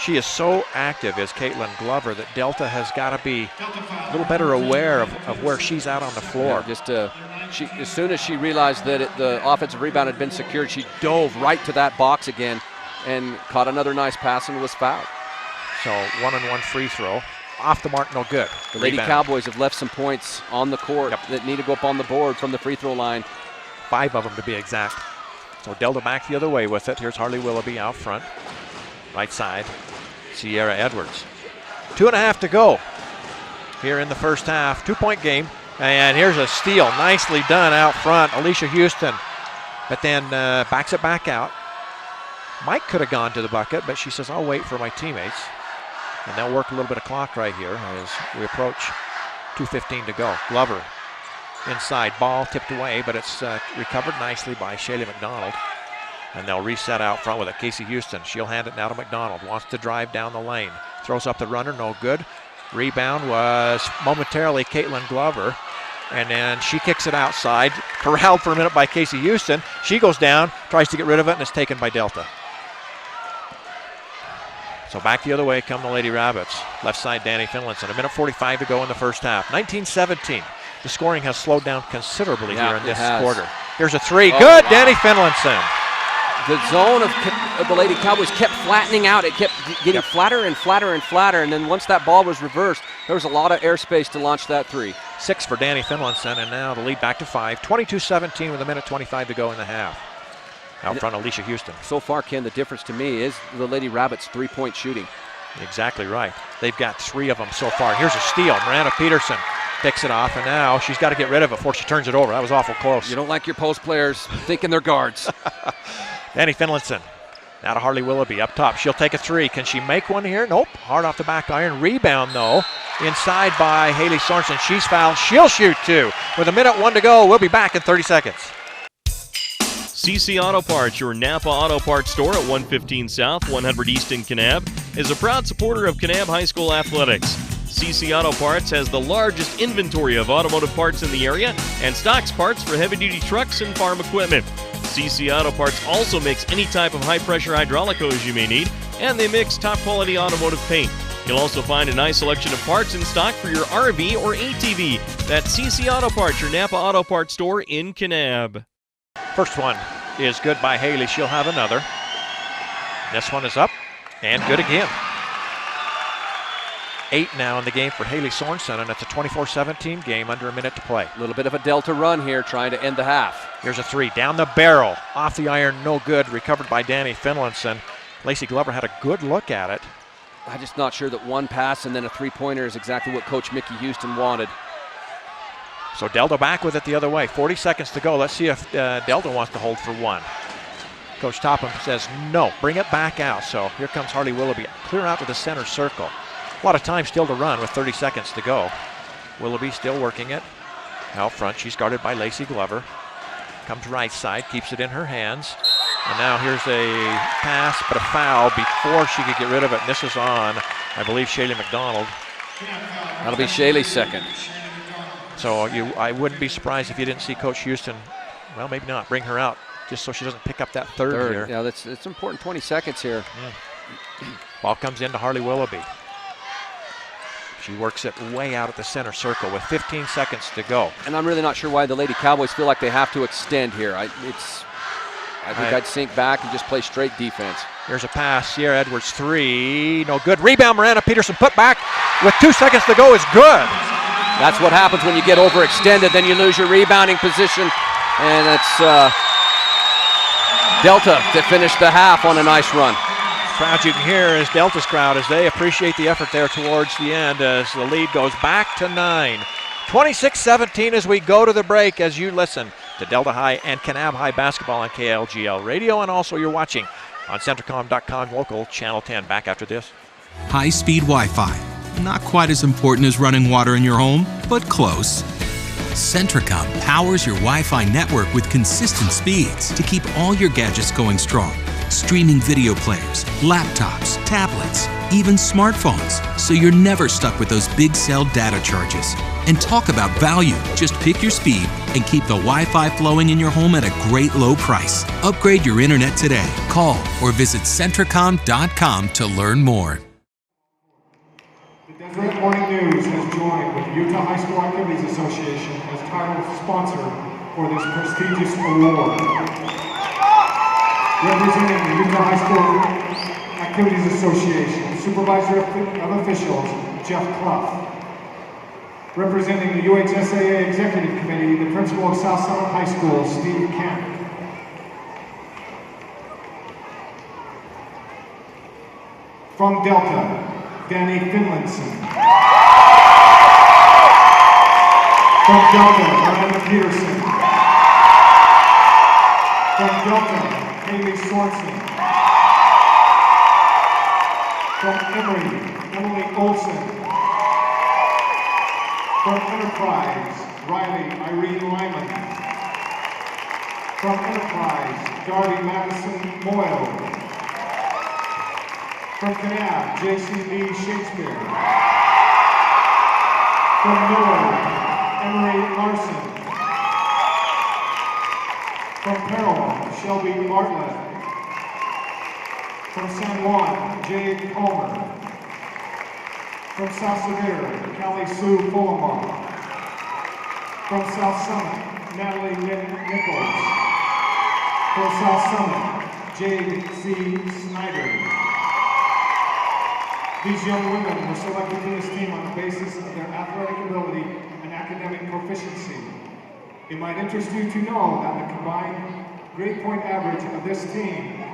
she is so active as Caitlin Glover that Delta has got to be a little better aware of where she's out on the floor. Yeah, as soon as she realized that the offensive rebound had been secured, she dove right to that box again and caught another nice pass and was fouled. So 1-and-1 free throw. Off the mark, no good. The Lady Cowboys have left some points on the court that need to go up on the board from the free throw line. 5 of them to be exact. So Delta back the other way with it. Here's Harley Willoughby out front. Right side, Sierra Edwards. 2.5 to go here in the first half. 2-point game. And here's a steal. Nicely done out front. Alicia Houston. But then backs it back out. Mike could have gone to the bucket, but she says, I'll wait for my teammates. And they'll work a little bit of clock right here as we approach 2:15 to go. Glover inside, ball tipped away, but it's recovered nicely by Shaylee McDonald. And they'll reset out front with it. Casey Houston, she'll hand it now to McDonald. Wants to drive down the lane. Throws up the runner, no good. Rebound was momentarily Caitlin Glover. And then she kicks it outside. Corralled for a minute by Casey Houston. She goes down, tries to get rid of it, and it's taken by Delta. So back the other way come the Lady Rabbits. Left side, Danny Finlinson. 1:45 to go in the first half. 19-17. The scoring has slowed down considerably here in this quarter. Here's a 3. Good, wow. Danny Finlinson. The zone of the Lady Cowboys kept flattening out. It kept getting flatter and flatter and flatter. And then once that ball was reversed, there was a lot of airspace to launch that 3. 6 for Danny Finlinson, and now the lead back to 5. 22-17 with 1:25 to go in the half. Out front, Alicia Houston. So far, Ken, the difference to me is the Lady Rabbits' 3-point shooting. Exactly right. They've got 3 of them so far. Here's a steal. Miranda Peterson picks it off, and now she's got to get rid of it before she turns it over. That was awful close. You don't like your post players thinking they're guards. Danny Finlinson. Now to Harley Willoughby up top. She'll take a 3. Can she make one here? Nope. Hard off the back iron. Rebound, though. Inside by Haley Sorensen. She's fouled. She'll shoot 2. With 1:01 to go, we'll be back in 30 seconds. CC Auto Parts, your Napa Auto Parts store at 115 South, 100 East in Kanab, is a proud supporter of Kanab High School athletics. CC Auto Parts has the largest inventory of automotive parts in the area and stocks parts for heavy-duty trucks and farm equipment. CC Auto Parts also makes any type of high-pressure hydraulic hose you may need, and they mix top-quality automotive paint. You'll also find a nice selection of parts in stock for your RV or ATV. That's CC Auto Parts, your Napa Auto Parts store in Kanab. First one is good by Haley. She'll have another. This one is up and good again. 8 now in the game for Haley Sorensen, and it's a 24-17 game under a minute to play. A little bit of a delta run here, trying to end the half. Here's a 3 down the barrel, off the iron, no good. Recovered by Danny Finlinson. Lacey Glover had a good look at it. I'm just not sure that one pass and then a three-pointer is exactly what Coach Mickey Houston wanted. So Delta back with it the other way. 40 seconds to go. Let's see if Delta wants to hold for one. Coach Topham says no, bring it back out. So here comes Harley Willoughby, clear out to the center circle. A lot of time still to run with 30 seconds to go. Willoughby still working it. Out front, she's guarded by Lacey Glover. Comes right side, keeps it in her hands. And now here's a pass, but a foul before she could get rid of it. And this is on, I believe, Shaylee McDonald. That'll be Shaylee's second. So I wouldn't be surprised if you didn't see Coach Houston, well, maybe not, bring her out just so she doesn't pick up that third here. Yeah, it's important 20 seconds here. Yeah. Ball comes into Harley Willoughby. She works it way out at the center circle with 15 seconds to go. And I'm really not sure why the Lady Cowboys feel like they have to extend here. I think I'd sink back and just play straight defense. Here's a pass. Sierra Edwards 3. No good. Rebound. Miranda Peterson put back with 2 seconds to go is good. That's what happens when you get overextended. Then you lose your rebounding position. And it's Delta to finish the half on a nice run. Crowd you can hear is Delta's crowd as they appreciate the effort there towards the end as the lead goes back to 9. 26-17 as we go to the break as you listen to Delta High and Kanab High basketball on KLGL Radio, and also you're watching on Centricom.com local channel 10. Back after this. High-speed Wi-Fi. Not quite as important as running water in your home, but close. Centricom powers your Wi-Fi network with consistent speeds to keep all your gadgets going strong. Streaming video players, laptops, tablets, even smartphones, so you're never stuck with those big cell data charges. And talk about value. Just pick your speed and keep the Wi-Fi flowing in your home at a great low price. Upgrade your internet today. Call or visit Centricom.com to learn more. The Deseret Morning News has joined with the Utah High School Activities Association as title sponsor for this prestigious award. Representing the Utah High School Activities Association, Supervisor of Officials, Jeff Clough. Representing the UHSAA Executive Committee, the Principal of South Summit High School, Steve Kemp. From Delta, Danny Finlinson. From Delta, Miranda Peterson. From Delta, Haley Sorensen. From Emory, Emily Olson. From Enterprise, Riley Irene Lyman. From Enterprise, Darby Madison Moyle. From Kanab, JCB Shakespeare. From Miller, Emery Larson. From Carroll, Shelby Bartlett. From San Juan, Jade Palmer. From South Severe, Callie Sue Fullamar. From South Summit, Natalie Lynn Nichols. From South Summit, Jade C. Snyder. These young women were selected to this team on the basis of their athletic ability and academic proficiency. It might interest you to know that the combined grade point average of this team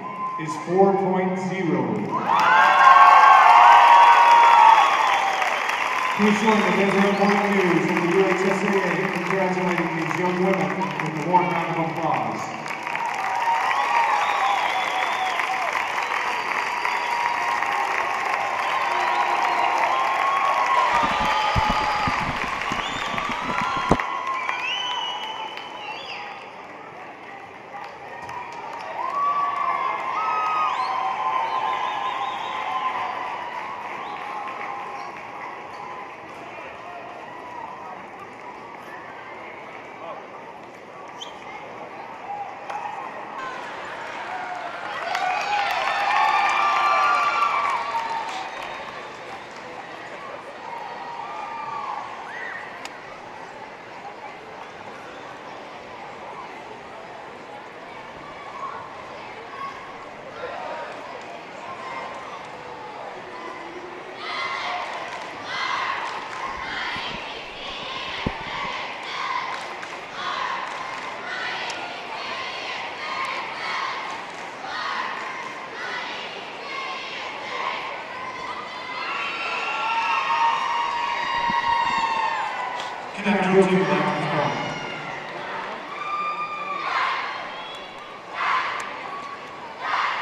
is 4.0. Please join the Deseret Morning News and the UHSAA in congratulating these young women with a warm round of applause. that drill team would like to perform.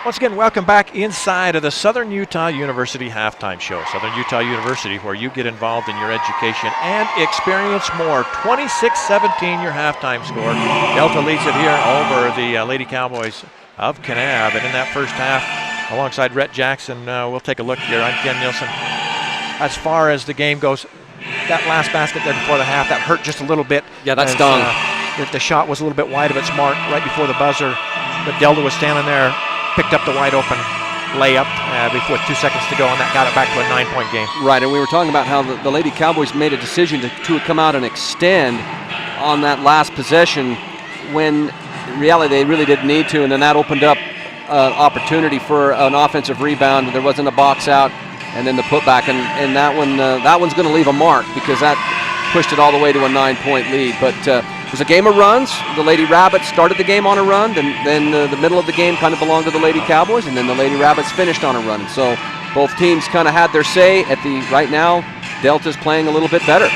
Once again, welcome back inside of the Southern Utah University Halftime Show. Southern Utah University, where you get involved in your education and experience more. 26-17 your halftime score. Delta leads it here over the Lady Cowboys of Kanab. And in that first half, alongside Rhett Jackson, we'll take a look here. I'm Ken Nielsen. As far as the game goes, that last basket there before the half, that hurt just a little bit. Yeah, that stung. The shot was a little bit wide of its mark right before the buzzer, but Delta was standing there, picked up the wide open layup with 2 seconds to go, and that got it back to a 9-point game. Right, and we were talking about how the Lady Cowboys made a decision to come out and extend on that last possession when in reality they really didn't need to, and then that opened up opportunity for an offensive rebound. There wasn't a box out, and then the putback, and that one's going to leave a mark because that pushed it all the way to a 9-point lead. But it was a game of runs. The Lady Rabbits started the game on a run, then the middle of the game kind of belonged to the Lady Cowboys, and then the Lady Rabbits finished on a run. And so both teams kind of had their say. Right now, Delta's playing a little bit better.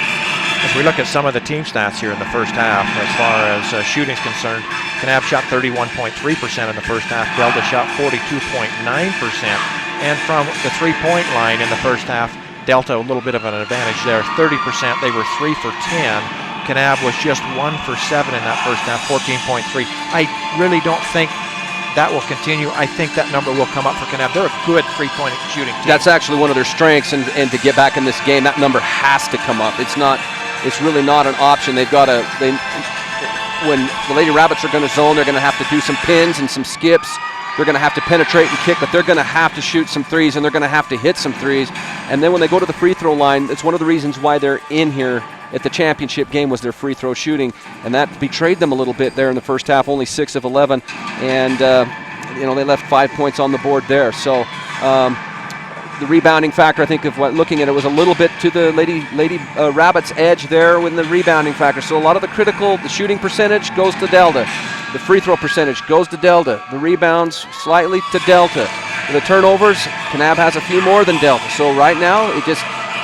As we look at some of the team stats here in the first half, as far as shooting's concerned, Kanab shot 31.3% in the first half. Delta shot 42.9%. And from the three-point line in the first half, Delta a little bit of an advantage there. 30%, they were 3 for 10. Kanab was just 1 for 7 in that first half, 14.3. I really don't think that will continue. I think that number will come up for Kanab. They're a good three-point shooting team. That's actually one of their strengths, and to get back in this game, that number has to come up. It's really not an option. When the Lady Rabbits are going to zone, they're going to have to do some pins and some skips. They're going to have to penetrate and kick, but they're going to have to shoot some threes, and they're going to have to hit some threes. And then when they go to the free throw line, it's one of the reasons why they're in here at the championship game was their free throw shooting, and that betrayed them a little bit there in the first half, only 6 of 11, and they left 5 points on the board there. So the rebounding factor, I think, looking at it, was a little bit to the Lady Rabbits' edge there with the rebounding factor. So a lot of the shooting percentage goes to Delta. The free throw percentage goes to Delta. The rebounds slightly to Delta. The turnovers, Kanab has a few more than Delta. So right now,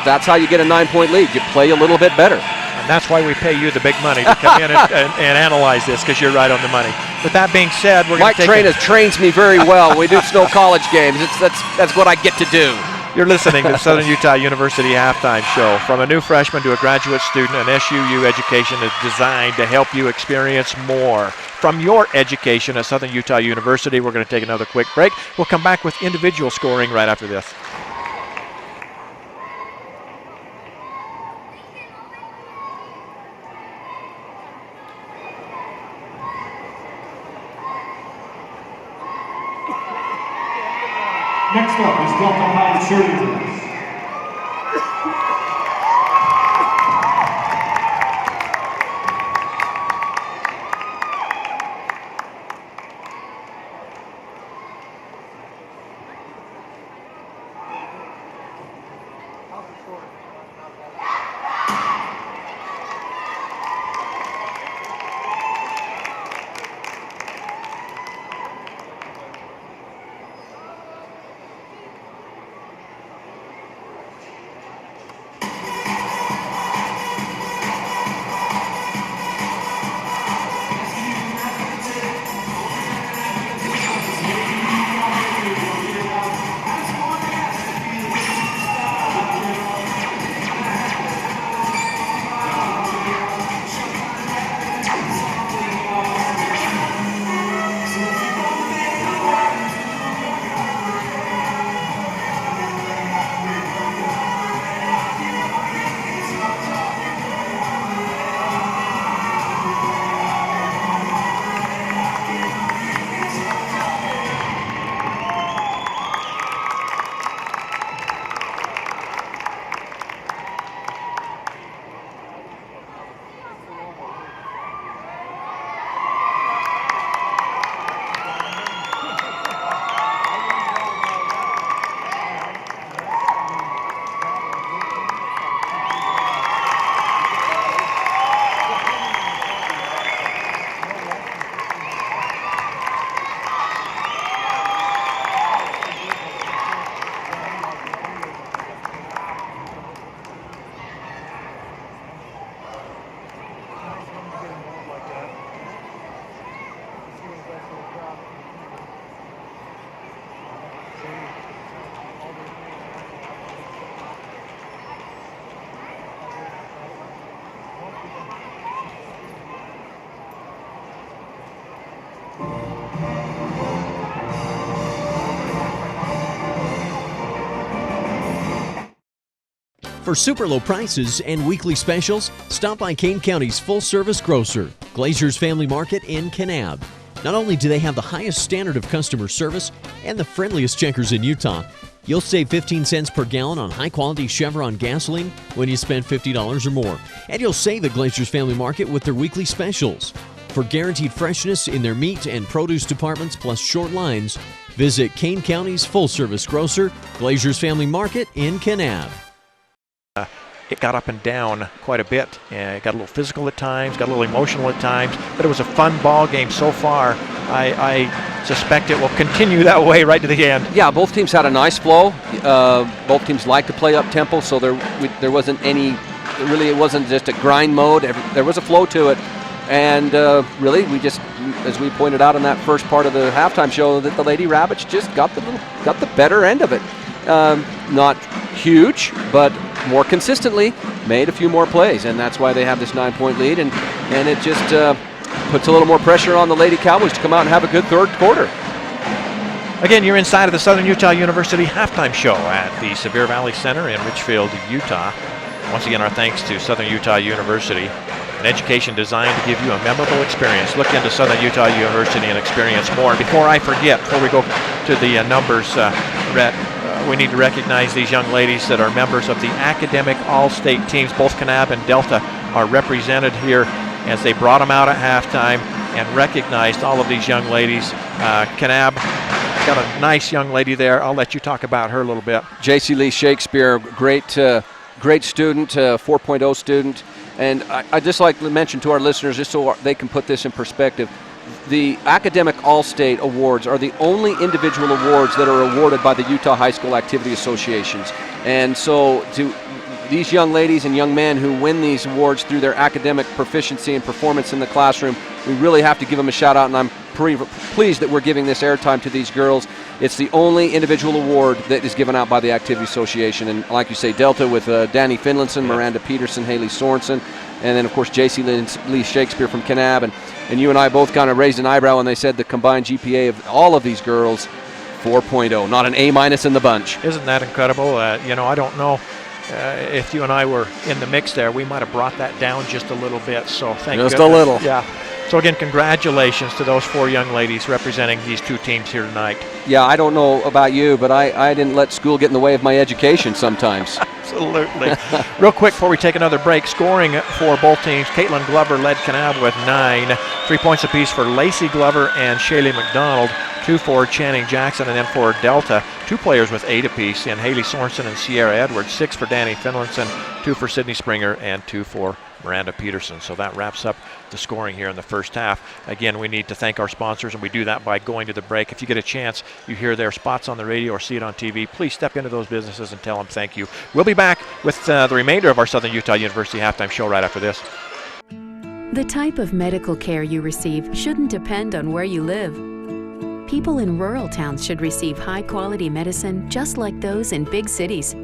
that's how you get a 9-point lead. You play a little bit better. And that's why we pay you the big money to come in and analyze this, because you're right on the money. With that being said, we're going to take Mike trains me very well when we do Snow College games. That's what I get to do. You're listening to the Southern Utah University Halftime Show. From a new freshman to a graduate student, an SUU education is designed to help you experience more from your education at Southern Utah University. We're going to take another quick break. We'll come back with individual scoring right after this. Next up is Delta High cheerleaders. For super low prices and weekly specials, stop by Kane County's full-service grocer, Glazer's Family Market in Kanab. Not only do they have the highest standard of customer service and the friendliest checkers in Utah, you'll save 15 cents per gallon on high-quality Chevron gasoline when you spend $50 or more. And you'll save at Glazer's Family Market with their weekly specials. For guaranteed freshness in their meat and produce departments plus short lines, visit Kane County's full-service grocer, Glazer's Family Market in Kanab. It got up and down quite a bit. It got a little physical at times, got a little emotional at times, but it was a fun ball game so far. I suspect it will continue that way right to the end. Yeah, both teams had a nice flow. Both teams like to play up tempo, so there wasn't any. Really, it wasn't just a grind mode. There was a flow to it, and really, we just, as we pointed out in that first part of the halftime show, that the Lady Rabbits just got the better end of it. Not huge, but more consistently made a few more plays, and that's why they have this 9-point lead, and it just puts a little more pressure on the Lady Cowboys to come out and have a good third quarter. Again, you're inside of the Southern Utah University halftime show at the Sevier Valley Center in Richfield, Utah. Once again, our thanks to Southern Utah University, an education designed to give you a memorable experience. Look into Southern Utah University and experience more. And before I forget, before we go to the numbers, Rhett, we need to recognize these young ladies that are members of the academic all-state teams. Both Kanab and Delta are represented here as they brought them out at halftime and recognized all of these young ladies. Kanab got a nice young lady there. I'll let you talk about her a little bit. J.C. Lee Shakespeare, great student, 4.0 student. And I just like to mention to our listeners, just so they can put this in perspective, the Academic All-State Awards are the only individual awards that are awarded by the Utah High School Activity Associations. And so to these young ladies and young men who win these awards through their academic proficiency and performance in the classroom, we really have to give them a shout out, and I'm pleased that we're giving this airtime to these girls. It's the only individual award that is given out by the Activity Association. And like you say, Delta with Danny Finlinson, Miranda Peterson, Haley Sorensen, and then of course J.C. Lee Shakespeare from Kanab. And you and I both kind of raised an eyebrow when they said the combined GPA of all of these girls, 4.0, not an A- in the bunch. Isn't that incredible? I don't know if you and I were in the mix there, we might have brought that down just a little bit. So thank you. Just a little. Yeah. So again, congratulations to those 4 young ladies representing these 2 teams here tonight. Yeah, I don't know about you, but I didn't let school get in the way of my education sometimes. Absolutely. Real quick before we take another break, scoring for both teams, Caitlin Glover led Kanab with 9, 3 points apiece for Lacey Glover and Shaylee McDonald, 2 for Channing Jackson, and then for Delta, 2 players with 8 apiece in Haley Sorensen and Sierra Edwards, 6 for Danny Finlinson, 2 for Sydney Springer, and 2 for Miranda Peterson. So that wraps up the scoring here in the first half. Again, we need to thank our sponsors, and we do that by going to the break. If you get a chance, you hear their spots on the radio or see it on TV, please step into those businesses and tell them thank you. We'll be back with the remainder of our Southern Utah University halftime show right after this. The type of medical care you receive shouldn't depend on where you live. People in rural towns should receive high-quality medicine just like those in big cities.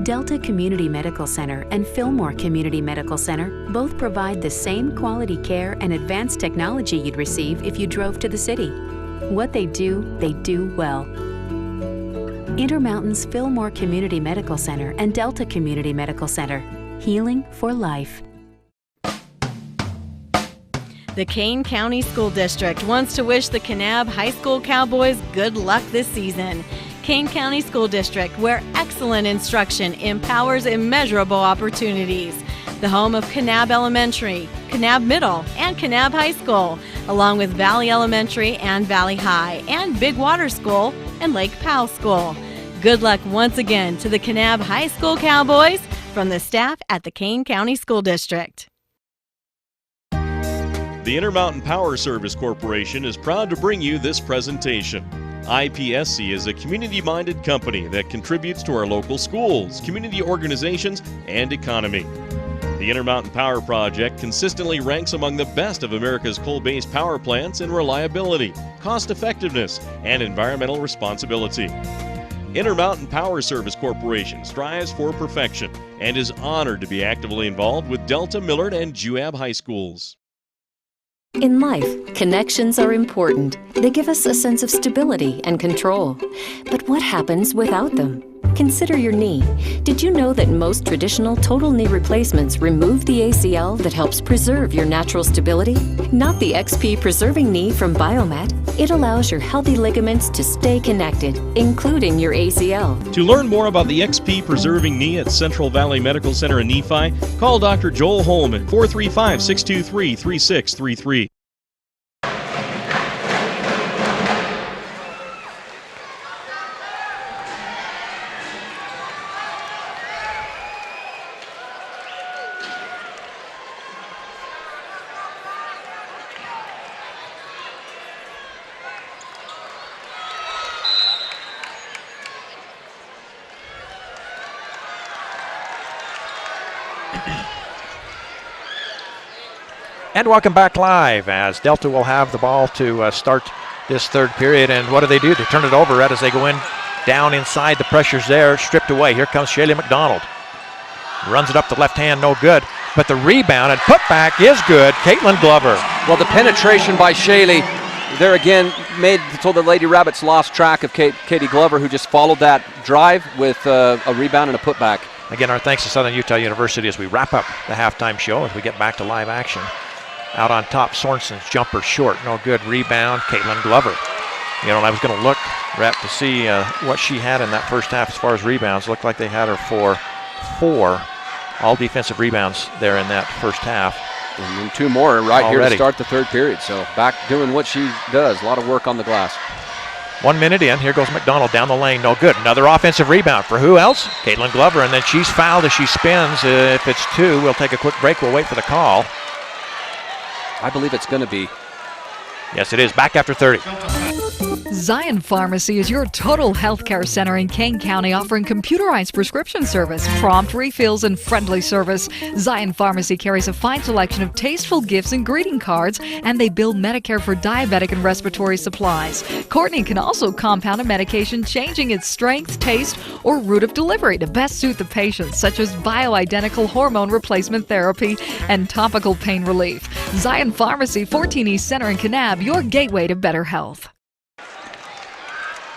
Delta Community Medical Center and Fillmore Community Medical Center both provide the same quality care and advanced technology you'd receive if you drove to the city. What they do well. Intermountain's Fillmore Community Medical Center and Delta Community Medical Center. Healing for life. The Kane County School District wants to wish the Kanab High School Cowboys good luck this season. Kane County School District, where excellent instruction empowers immeasurable opportunities. The home of Kanab Elementary, Kanab Middle, and Kanab High School, along with Valley Elementary and Valley High, and Big Water School and Lake Powell School. Good luck once again to the Kanab High School Cowboys from the staff at the Kane County School District. The Intermountain Power Service Corporation is proud to bring you this presentation. IPSC is a community-minded company that contributes to our local schools, community organizations, and economy. The Intermountain Power Project consistently ranks among the best of America's coal-based power plants in reliability, cost-effectiveness, and environmental responsibility. Intermountain Power Service Corporation strives for perfection and is honored to be actively involved with Delta, Millard, and Juab High Schools. In life, connections are important. They give us a sense of stability and control. But what happens without them? Consider your knee. Did you know that most traditional total knee replacements remove the ACL that helps preserve your natural stability? Not the XP Preserving Knee from Biomet. It allows your healthy ligaments to stay connected, including your ACL. To learn more about the XP Preserving Knee at Central Valley Medical Center in Nephi, call Dr. Joel Holm at 435-623-3633. And welcome back live as Delta will have the ball to start this third period. And what do? They turn it over right as they go in down inside. The pressure's there, stripped away. Here comes Shaylee McDonald. Runs it up the left hand, no good. But the rebound and putback is good. Caitlin Glover. Well, the penetration by Shaylee there again made so the Lady Rabbits lost track of Katie Glover, who just followed that drive with a rebound and a putback. Again, our thanks to Southern Utah University as we wrap up the halftime show as we get back to live action. Out on top, Sorensen's jumper short, no good. Rebound, Caitlin Glover. You know, and I was going to look, Rep, to see what she had in that first half as far as rebounds. Looked like they had her for 4 all defensive rebounds there in that first half. And then 2 more here to start the third period. So back doing what she does, a lot of work on the glass. 1 minute in, here goes McDonald down the lane, no good. Another offensive rebound for who else? Caitlin Glover, and then she's fouled as she spins. If it's 2, we'll take a quick break. We'll wait for the call. I believe it's going to be. Yes, it is. Back after 30. Zion Pharmacy is your total healthcare center in Kane County, offering computerized prescription service, prompt refills, and friendly service. Zion Pharmacy carries a fine selection of tasteful gifts and greeting cards, and they bill Medicare for diabetic and respiratory supplies. Courtney can also compound a medication, changing its strength, taste, or route of delivery to best suit the patient, such as bioidentical hormone replacement therapy and topical pain relief. Zion Pharmacy, 14 East Center in Kanab, your gateway to better health.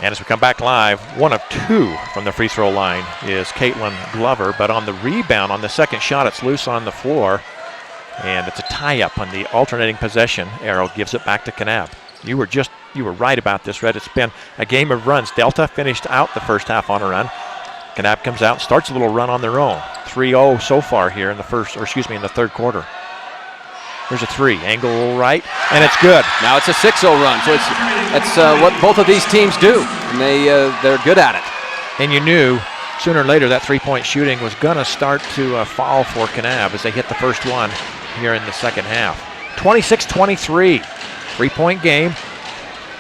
And as we come back live, 1 of 2 from the free throw line is Caitlin Glover, but on the rebound, on the second shot, it's loose on the floor, and it's a tie-up on the alternating possession. Arrow gives it back to Kanab. You were right about this, Red. It's been a game of runs. Delta finished out the first half on a run. Kanab comes out and starts a little run on their own. 3-0 so far here in the third quarter. There's a 3, angle right, and it's good. Now it's a 6-0 run, so it's what both of these teams do, and they're good at it. And you knew sooner or later that three-point shooting was going to start to fall for Kanab as they hit the first one here in the second half. 26-23, three-point game.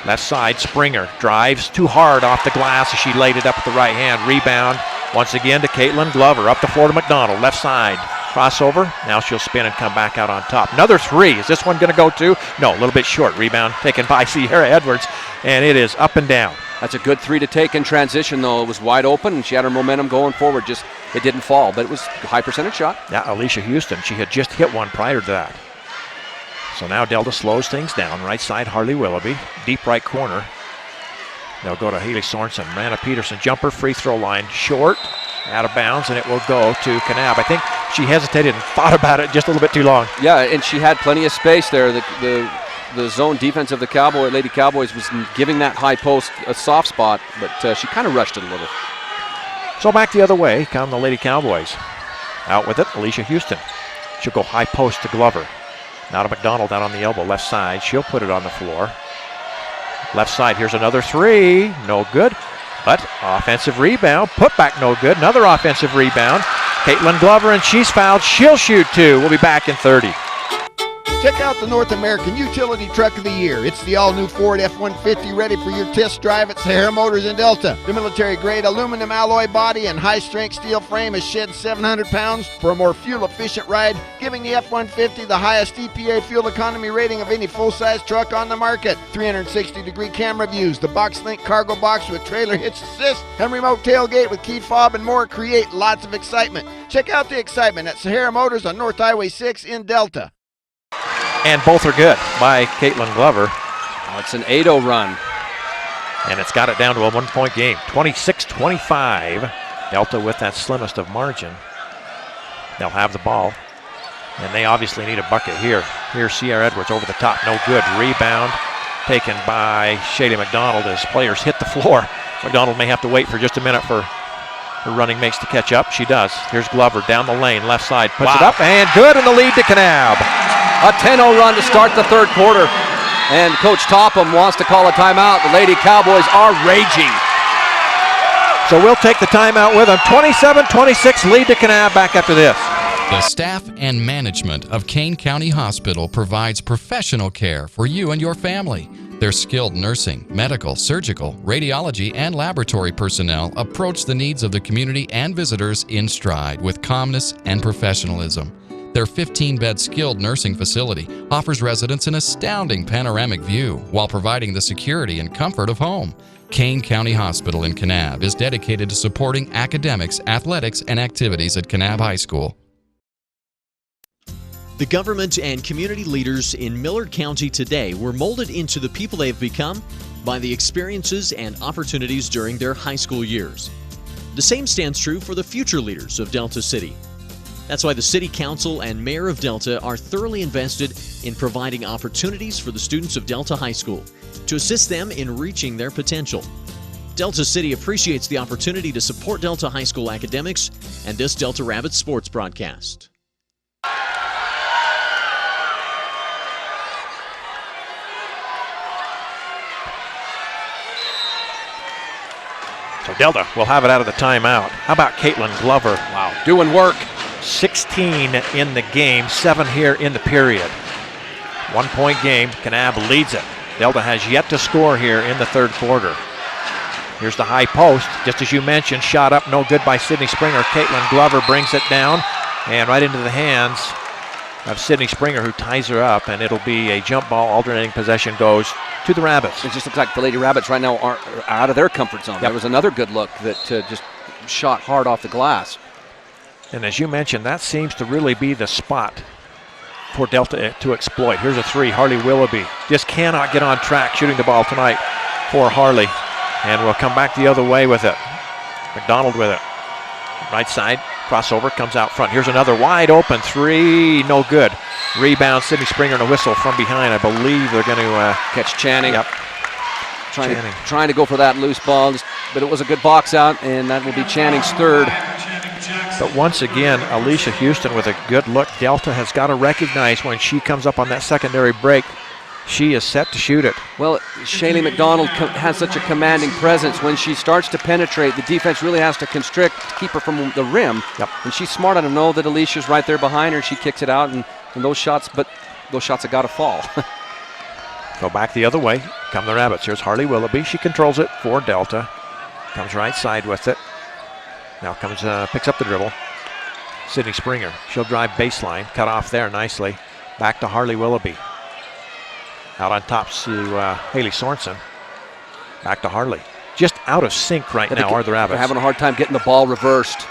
Left side, Springer drives too hard off the glass as she laid it up with the right hand. Rebound once again to Caitlin Glover, up the floor to McDonald, left side. Crossover, now she'll spin and come back out on top. Another 3, is this one going to go to? No, a little bit short. Rebound taken by Sierra Edwards, and it is up and down. That's a good 3 to take in transition, though. It was wide open, and she had her momentum going forward. Just it didn't fall, but it was a high percentage shot. Yeah, Alicia Houston, she had just hit one prior to that. So now Delta slows things down. Right side, Harley Willoughby, deep right corner. They'll go to Haley Sorensen. Rana Peterson, jumper, free throw line, short, out of bounds, and it will go to Kanab. I think she hesitated and thought about it just a little bit too long. Yeah, and she had plenty of space there. The zone defense of the Lady Cowboys was giving that high post a soft spot, but she kind of rushed it a little. So back the other way come the Lady Cowboys. Out with it, Alicia Houston. She'll go high post to Glover. Now to McDonald out on the elbow, left side. She'll put it on the floor. Left side, here's another 3, no good. But offensive rebound, put back no good. Another offensive rebound. Caitlin Glover, and she's fouled. She'll shoot 2. We'll be back in 30. Check out the North American Utility Truck of the Year. It's the all-new Ford F-150 ready for your test drive at Sahara Motors in Delta. The military-grade aluminum alloy body and high-strength steel frame has shed 700 pounds for a more fuel-efficient ride, giving the F-150 the highest EPA fuel economy rating of any full-size truck on the market. 360-degree camera views, the box-link cargo box with trailer hitch assist, and remote tailgate with key fob and more create lots of excitement. Check out the excitement at Sahara Motors on North Highway 6 in Delta. And both are good by Caitlin Glover. Oh, it's an 8-0 run. And it's got it down to a 1-point game, 26-25. Delta with that slimmest of margin. They'll have the ball, and they obviously need a bucket here. Here's Sierra Edwards over the top, no good. Rebound taken by Shady McDonald as players hit the floor. McDonald may have to wait for just a minute for her running mates to catch up. She does. Here's Glover down the lane, left side, puts it up, and good, and the lead to Kanab. A 10-0 run to start the third quarter, and Coach Topham wants to call a timeout. The Lady Cowboys are raging. So we'll take the timeout with them. 27-26 lead to Kanab. Back after this. The staff and management of Kane County Hospital provides professional care for you and your family. Their skilled nursing, medical, surgical, radiology, and laboratory personnel approach the needs of the community and visitors in stride with calmness and professionalism. Their 15-bed skilled nursing facility offers residents an astounding panoramic view while providing the security and comfort of home. Kane County Hospital in Kanab is dedicated to supporting academics, athletics, and activities at Kanab High School. The government and community leaders in Millard County today were molded into the people they have become by the experiences and opportunities during their high school years. The same stands true for the future leaders of Delta City. That's why the City Council and Mayor of Delta are thoroughly invested in providing opportunities for the students of Delta High School to assist them in reaching their potential. Delta City appreciates the opportunity to support Delta High School academics and this Delta Rabbits sports broadcast. So Delta will have it out of the timeout. How about Caitlin Glover? Wow, doing work. 16 in the game, 7 here in the period. 1-point game, Kanab leads it. Delta has yet to score here in the third quarter. Here's the high post, just as you mentioned, shot up, no good by Sydney Springer. Caitlin Glover brings it down and right into the hands of Sydney Springer, who ties her up, and it'll be a jump ball. Alternating possession goes to the Rabbits. It just looks like the Lady Rabbits right now are out of their comfort zone. Yep. There was another good look that just shot hard off the glass. And as you mentioned, that seems to really be the spot for Delta to exploit. Here's a three, Harley Willoughby. Just cannot get on track shooting the ball tonight for Harley. And we'll come back the other way with it. McDonald with it. Right side, crossover, comes out front. Here's another wide open three, no good. Rebound, Sydney Springer, and a whistle from behind. I believe they're going to catch Channing. Yep. Trying to go for that loose ball, but it was a good box out, and that will be Channing's third. But once again, Alicia Houston with a good look. Delta has got to recognize when she comes up on that secondary break, she is set to shoot it. Well, Shaylee McDonald has such a commanding presence. When she starts to penetrate, the defense really has to constrict to keep her from the rim. Yep. And she's smart enough to know that Alicia's right there behind her. She kicks it out, and those shots have got to fall. Go back the other way. Come the Rabbits. Here's Harley Willoughby. She controls it for Delta. Comes right side with it. Now picks up the dribble. Sydney Springer. She'll drive baseline. Cut off there nicely. Back to Harley Willoughby. Out on top to Haley Sorensen. Back to Harley. Just out of sync right now are the Rabbits. They're having a hard time getting the ball reversed.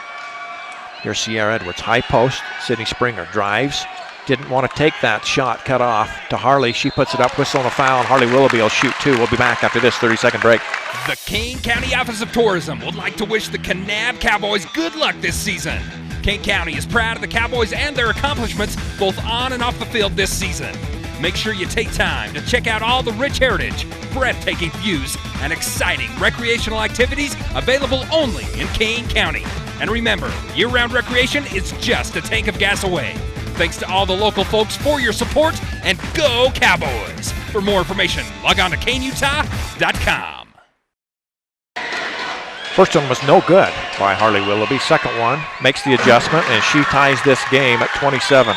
Here's Sierra Edwards. High post. Sydney Springer drives. Didn't want to take that shot. Cut off to Harley. She puts it up. Whistle and a foul. And Harley Willoughby will shoot two. We'll be back after this 30-second break. The Kane County Office of Tourism would like to wish the Kanab Cowboys good luck this season. Kane County is proud of the Cowboys and their accomplishments both on and off the field this season. Make sure you take time to check out all the rich heritage, breathtaking views, and exciting recreational activities available only in Kane County. And remember, year-round recreation is just a tank of gas away. Thanks to all the local folks for your support, and go Cowboys! For more information, log on to kaneutah.com. First one was no good by Harley Willoughby. Second one makes the adjustment, and she ties this game at 27.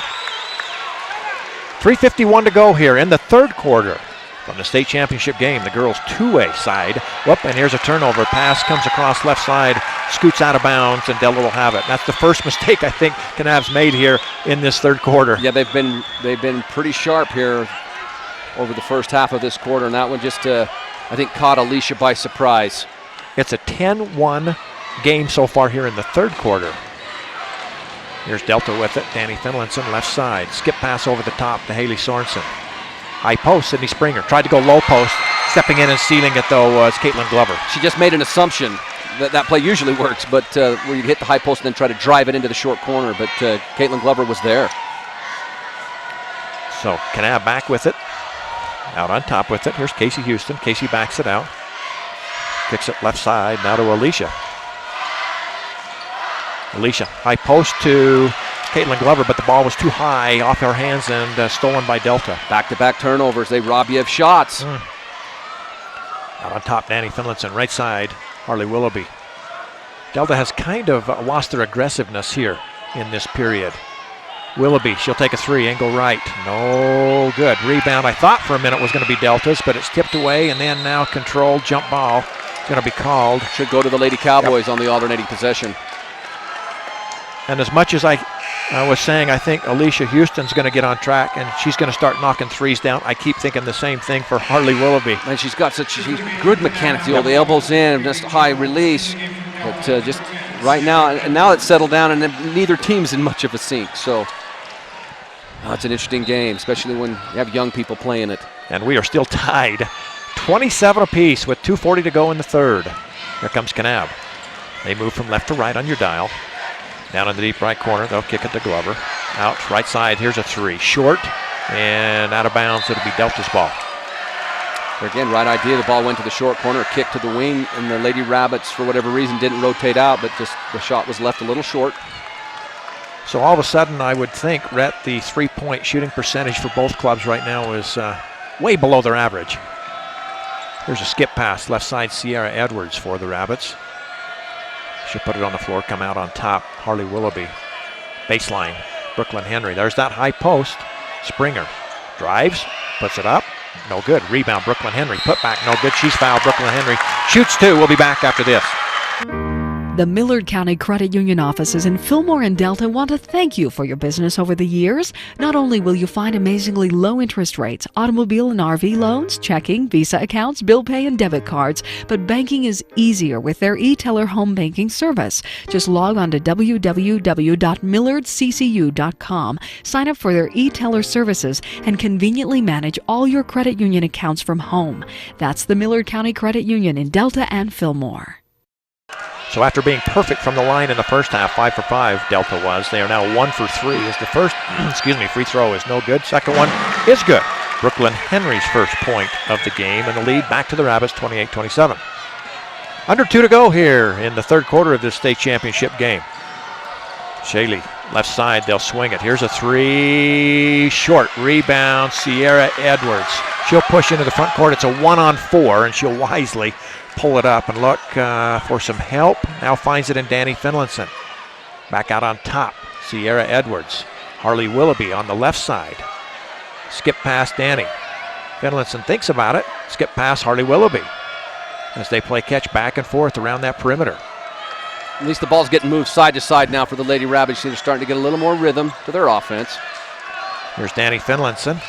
3:51 to go here in the third quarter from the state championship game. The girls' two-way side. Whoop, and here's a turnover. Pass comes across left side, scoots out of bounds, and Delta will have it. That's the first mistake I think Kanab's made here in this third quarter. Yeah, they've been pretty sharp here over the first half of this quarter, and that one just I think caught Alicia by surprise. It's a 10-1 game so far here in the third quarter. Here's Delta with it. Danny Finlinson, left side. Skip pass over the top to Haley Sorensen. High post, Sydney Springer. Tried to go low post. Stepping in and sealing it, though, was Caitlin Glover. She just made an assumption that play usually works, but where you hit the high post and then try to drive it into the short corner, but Caitlin Glover was there. So Kanab back with it. Out on top with it. Here's Casey Houston. Casey backs it out. Kicks it left side, now to Alicia. Alicia, high post to Caitlin Glover, but the ball was too high off her hands and stolen by Delta. Back-to-back turnovers. They rob you of shots. Out on top, Danny Finlinson. Right side, Harley Willoughby. Delta has kind of lost their aggressiveness here in this period. Willoughby, she'll take a three, angle right. No good. Rebound, I thought for a minute was going to be Delta's, but it's tipped away, and then now controlled jump ball. Going to be called. Should go to the Lady Cowboys on the alternating possession. And as much as I was saying, I think Alicia Houston's going to get on track, and she's going to start knocking threes down. I keep thinking the same thing for Harley Willoughby. And she's got such good mechanics. The elbows in, just high release. But just right now, and now it's settled down, and neither team's in much of a sync. So it's an interesting game, especially when you have young people playing it. And we are still tied, 27 apiece with 2:40 to go in the third. Here comes Kanab. They move from left to right on your dial. Down in the deep right corner, they'll kick it to Glover. Out right side, here's a three. Short and out of bounds, it'll be Delta's ball. Again, right idea. The ball went to the short corner, kick to the wing, and the Lady Rabbits, for whatever reason, didn't rotate out, but just the shot was left a little short. So all of a sudden, I would think, Rhett, the three-point shooting percentage for both clubs right now is way below their average. Here's a skip pass, left side, Sierra Edwards for the Rabbits. She'll put it on the floor, come out on top, Harley Willoughby. Baseline, Brooklyn Henry. There's that high post. Springer drives, puts it up. No good. Rebound, Brooklyn Henry. Put back, no good. She's fouled. Brooklyn Henry shoots two. We'll be back after this. The Millard County Credit Union offices in Fillmore and Delta want to thank you for your business over the years. Not only will you find amazingly low interest rates, automobile and RV loans, checking, Visa accounts, bill pay, and debit cards, but banking is easier with their e-teller home banking service. Just log on to www.millardccu.com, sign up for their e-teller services, and conveniently manage all your credit union accounts from home. That's the Millard County Credit Union in Delta and Fillmore. So after being perfect from the line in the first half, 5 for 5, Delta was. They are now 1 for 3 as the first free throw is no good. Second one is good. Brooklyn Henry's first point of the game, and the lead back to the Rabbits, 28-27. Under 2 to go here in the third quarter of this state championship game. Shaley, left side, they'll swing it. Here's a three, short rebound, Sierra Edwards. She'll push into the front court. It's a 1-on-4, and she'll wisely pull it up and look for some help. Now finds it in Danny Finlinson. Back out on top, Sierra Edwards. Harley Willoughby on the left side. Skip past Danny. Finlinson thinks about it. Skip past Harley Willoughby as they play catch back and forth around that perimeter. At least the ball's getting moved side to side now for the Lady Rabbits. They're starting to get a little more rhythm to their offense. Here's Danny Finlinson.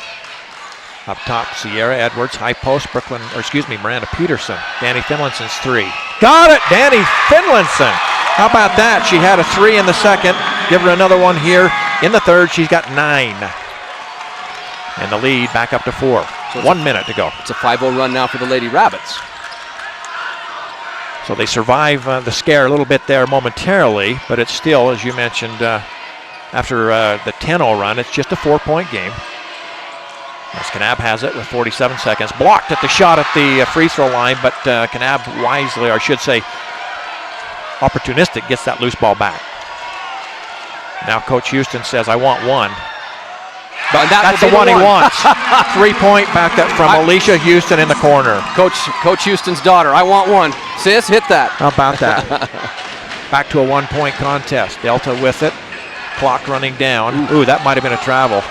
Up top, Sierra Edwards, high post, Miranda Peterson. Danny Finlinson's three. Got it, Danny Finlinson. How about that? She had a three in the second. Give her another one here in the third. She's got 9. And the lead back up to 4. So 1 minute to go. It's a 5-0 run now for the Lady Rabbits. So they survive the scare a little bit there momentarily, but it's still, as you mentioned, after the 10-0 run, it's just a 4-point game. As Kanab has it with 47 seconds. Blocked at the shot at the free throw line, but Kanab wisely, or I should say opportunistic, gets that loose ball back. Now Coach Houston says, I want one. But that's the one he wants. 3-point back up from Alicia Houston in the corner. Coach Houston's daughter, I want one. Sis, hit that. How about that? Back to a 1-point contest. Delta with it. Clock running down. Ooh, that might have been a travel.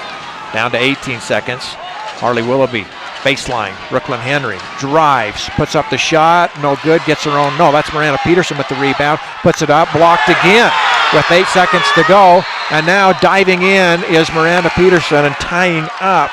Down to 18 seconds. Harley Willoughby, baseline. Brooklyn Henry drives, puts up the shot, no good, gets her own. No, that's Miranda Peterson with the rebound, puts it up, blocked again with 8 seconds to go. And now diving in is Miranda Peterson and tying up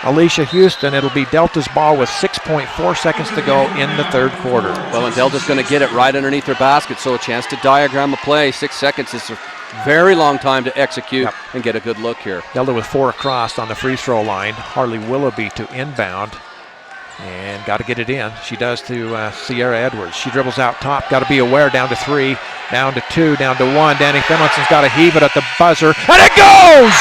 Alicia Houston. It'll be Delta's ball with 6.4 seconds to go in the third quarter. Well, and Delta's going to get it right underneath their basket, so a chance to diagram a play. 6 seconds is a very long time to execute and get a good look here. Delta with 4 across on the free throw line. Harley Willoughby to inbound. And got to get it in. She does to Sierra Edwards. She dribbles out top. Got to be aware. Down to 3, down to 2, down to 1. Danny Finlayson's got to heave it at the buzzer. And it goes!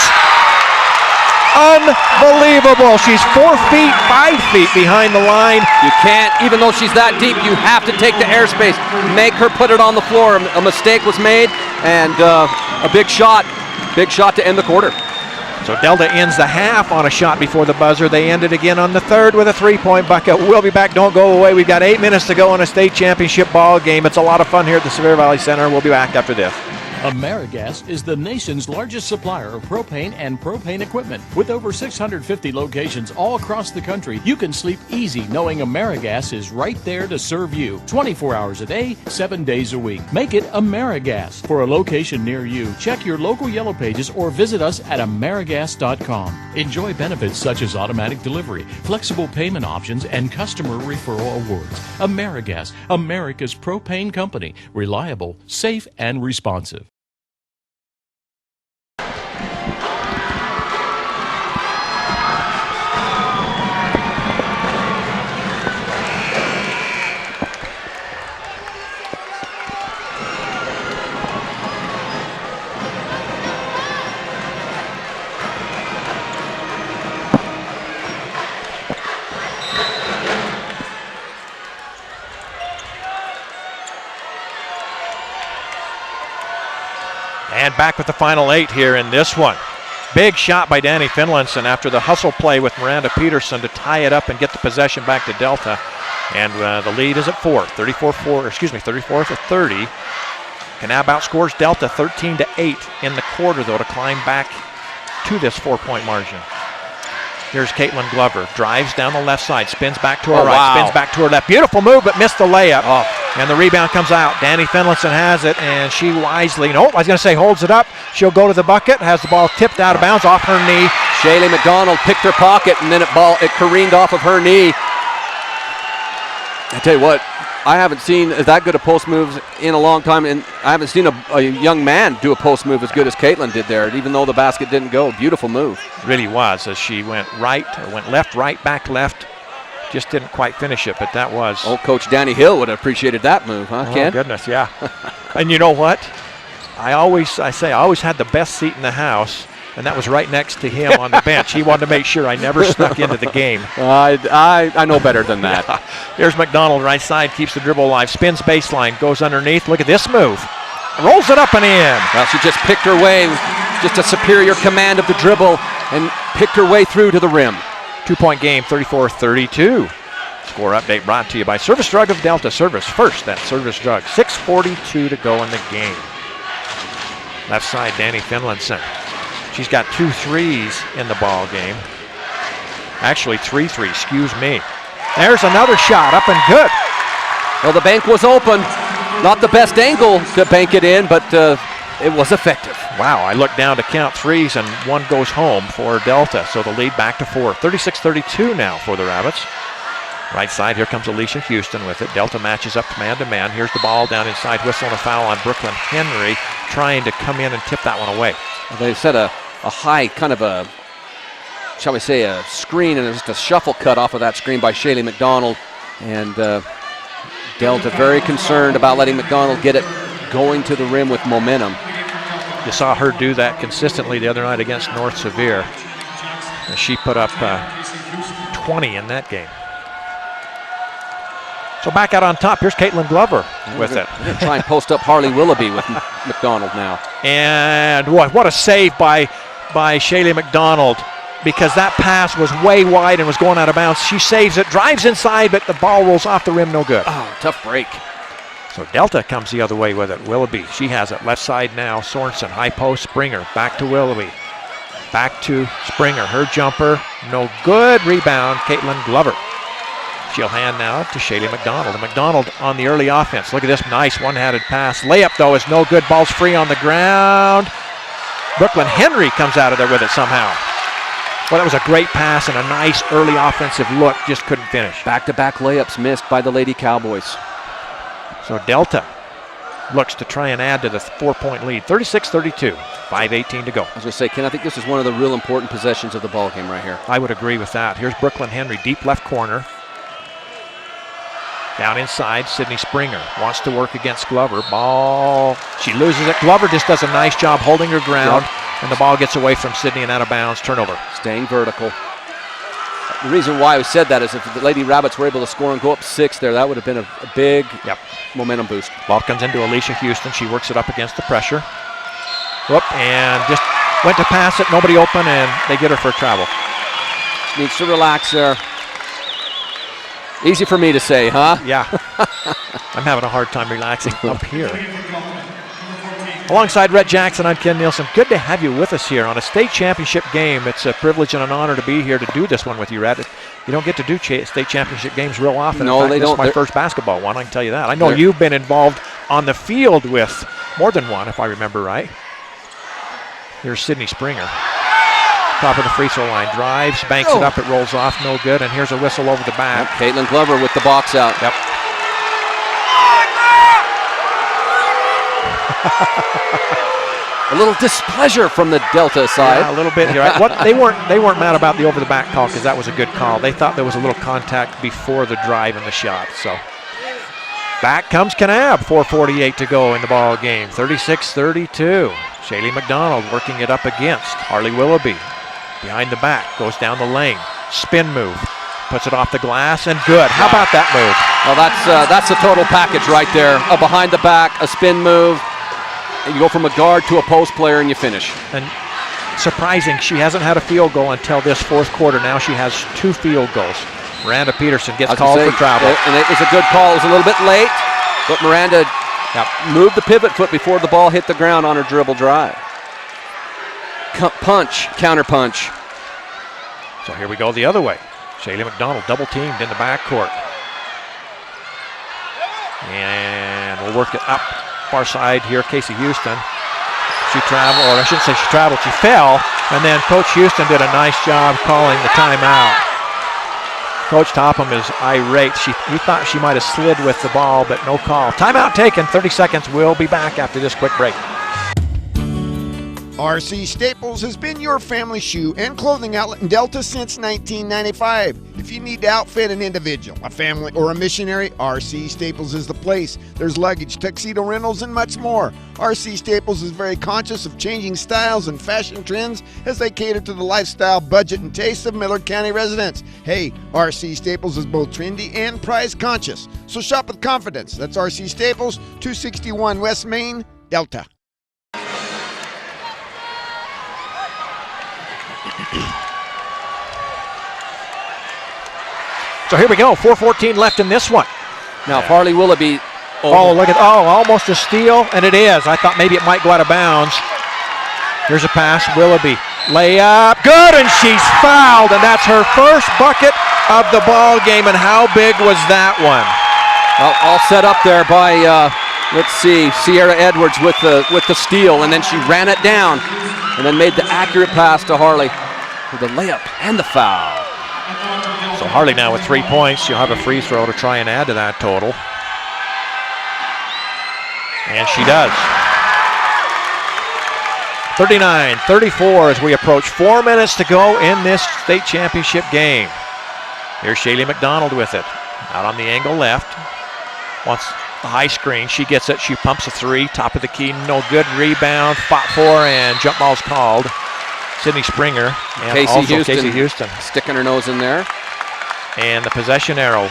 Unbelievable. She's 4 feet, 5 feet behind the line. You can't, even though she's that deep, you have to take the airspace. Make her put it on the floor. A mistake was made, and a big shot to end the quarter. So Delta ends the half on a shot before the buzzer. They end it again on the third with a 3-point bucket. We'll be back. Don't go away. We've got 8 minutes to go in a state championship ball game. It's a lot of fun here at the Sevier Valley Center. We'll be back after this. AmeriGas is the nation's largest supplier of propane and propane equipment. With over 650 locations all across the country, you can sleep easy knowing AmeriGas is right there to serve you 24 hours a day, 7 days a week. Make it AmeriGas. For a location near you, check your local Yellow Pages or visit us at AmeriGas.com. Enjoy benefits such as automatic delivery, flexible payment options, and customer referral awards. AmeriGas, America's propane company. Reliable, safe, and responsive. And back with the final 8 here in this one. Big shot by Danny Finlayson after the hustle play with Miranda Peterson to tie it up and get the possession back to Delta. And the lead is at 4, 34 to 30. Kanab outscores Delta 13-8 in the quarter, though, to climb back to this 4-point margin. Here's Caitlin Glover, drives down the left side, spins back to her right, spins back to her left. Beautiful move, but missed the layup. And the rebound comes out. Danny Finlayson has it, and she wisely, holds it up. She'll go to the bucket, has the ball tipped out of bounds off her knee. Shaylee McDonald picked her pocket, and then it careened off of her knee. I tell you what, I haven't seen that good a post move in a long time, and I haven't seen a young man do a post move as good as Caitlin did there, even though the basket didn't go. Beautiful move. Really was, as she went left, right, back, left. Just didn't quite finish it, but that was. Old Coach Danny Hill would have appreciated that move, huh, Ken? Oh, goodness, yeah. And you know what? I always had the best seat in the house, and that was right next to him on the bench. He wanted to make sure I never snuck into the game. I know better than that. Yeah. Here's McDonald, right side, keeps the dribble alive, spins baseline, goes underneath. Look at this move. Rolls it up and in. Well, she just picked her way, just a superior command of the dribble, and picked her way through to the rim. 2-point game, 34-32. Score update brought to you by Service Drug of Delta. Service first at Service Drug. 6:42 to go in the game. Left side, Danny Finlayson. She's got 2 threes in the ball game. Actually, 3 threes, excuse me. There's another shot, up and good. Well, the bank was open. Not the best angle to bank it in, but it was effective. Wow, I looked down to count threes, and one goes home for Delta. So the lead back to 4. 36-32 now for the Rabbits. Right side, here comes Alicia Houston with it. Delta matches up man-to-man. Here's the ball down inside, whistle and a foul on Brooklyn Henry, trying to come in and tip that one away. Well, they set a high, kind of a, shall we say, a screen, and just a shuffle cut off of that screen by Shaylee McDonald. And Delta very concerned about letting McDonald get it going to the rim with momentum. You saw her do that consistently the other night against North Sevier. She put up 20 in that game. So back out on top, here's Caitlin Glover with it. We're going to try and post up Harley Willoughby with McDonald now. And what a save by Shaylee McDonald, because that pass was way wide and was going out of bounds. She saves it, drives inside, but the ball rolls off the rim, no good. Oh, tough break. So Delta comes the other way with it. Willoughby, she has it. Left side now, Sorensen, high post, Springer, back to Willoughby. Back to Springer, her jumper, no good. Rebound, Caitlin Glover. She'll hand now to Shaylee McDonald. And McDonald on the early offense. Look at this nice one-handed pass. Layup, though, is no good. Ball's free on the ground. Brooklyn Henry comes out of there with it somehow. Well, that was a great pass and a nice early offensive look. Just couldn't finish. Back-to-back layups missed by the Lady Cowboys. So Delta looks to try and add to the 4-point lead. 36-32, 5:18 to go. I was going to say, Ken, I think this is one of the real important possessions of the ball game right here. I would agree with that. Here's Brooklyn Henry, deep left corner. Down inside, Sydney Springer wants to work against Glover. Ball, she loses it. Glover just does a nice job holding her ground, and the ball gets away from Sydney and out of bounds. Turnover. Staying vertical. The reason why we said that is if the Lady Rabbits were able to score and go up 6 there, that would have been a big momentum boost. Ball comes into Alicia Houston. She works it up against the pressure. Whoop, and just went to pass it. Nobody open, and they get her for a travel. She needs to relax there. Easy for me to say, huh? Yeah. I'm having a hard time relaxing up here. Alongside Rhett Jackson, I'm Ken Nielsen. Good to have you with us here on a state championship game. It's a privilege and an honor to be here to do this one with you, Rhett. You don't get to do state championship games real often. No, in fact, they this don't. is my first basketball one, I can tell you that. I know you've been involved on the field with more than one, if I remember right. Here's Sydney Springer. Top of the free throw line, drives, banks it up, it rolls off, no good, and here's a whistle over the back. Caitlin Glover with the box out. Yep. A little displeasure from the Delta side. Yeah, a little bit here. They weren't mad about the over the back call because that was a good call. They thought there was a little contact before the drive and the shot. So back comes Kanab. 4:48 to go in the ball game. 36-32. Shaylee McDonald working it up against Harley Willoughby. Behind the back, goes down the lane. Spin move. Puts it off the glass and good. How about that move? Well, that's a total package right there. A behind the back, a spin move. And you go from a guard to a post player and you finish. And surprising, she hasn't had a field goal until this fourth quarter. Now she has 2 field goals. Miranda Peterson gets called for travel. And it was a good call. It was a little bit late, but Miranda moved the pivot foot before the ball hit the ground on her dribble drive. Counter punch. So here we go the other way. Shaylee McDonald double teamed in the backcourt. And we'll work it up far side here. Casey Houston. She traveled, or I shouldn't say she traveled, she fell. And then Coach Houston did a nice job calling the timeout. Coach Topham is irate. He thought she might have slid with the ball, but no call. Timeout taken, 30 seconds. We'll be back after this quick break. RC Staples has been your family shoe and clothing outlet in Delta since 1995. If you need to outfit an individual, a family, or a missionary, RC Staples is the place. There's luggage, tuxedo rentals, and much more. RC Staples is very conscious of changing styles and fashion trends as they cater to the lifestyle, budget, and taste of Millard County residents. Hey, RC Staples is both trendy and price conscious. So shop with confidence. That's RC Staples, 261 West Main, Delta. So here we go, 4:14 left in this one. Now Harley Willoughby. Almost a steal, and it is. I thought maybe it might go out of bounds. Here's a pass, Willoughby. Layup, good, and she's fouled, and that's her first bucket of the ball game, and how big was that one? All set up there by, let's see, Sierra Edwards with the steal, and then she ran it down, and then made the accurate pass to Harley for the layup and the foul. So Harley now with 3 points. She'll have a free throw to try and add to that total. And she does. 39-34 as we approach 4 minutes to go in this state championship game. Here's Shaylee McDonald with it. Out on the angle left. Wants the high screen. She gets it. She pumps a 3. Top of the key. No good. Rebound. Fought for, and jump ball's called. Sydney Springer and Casey Houston sticking her nose in there. And the possession arrow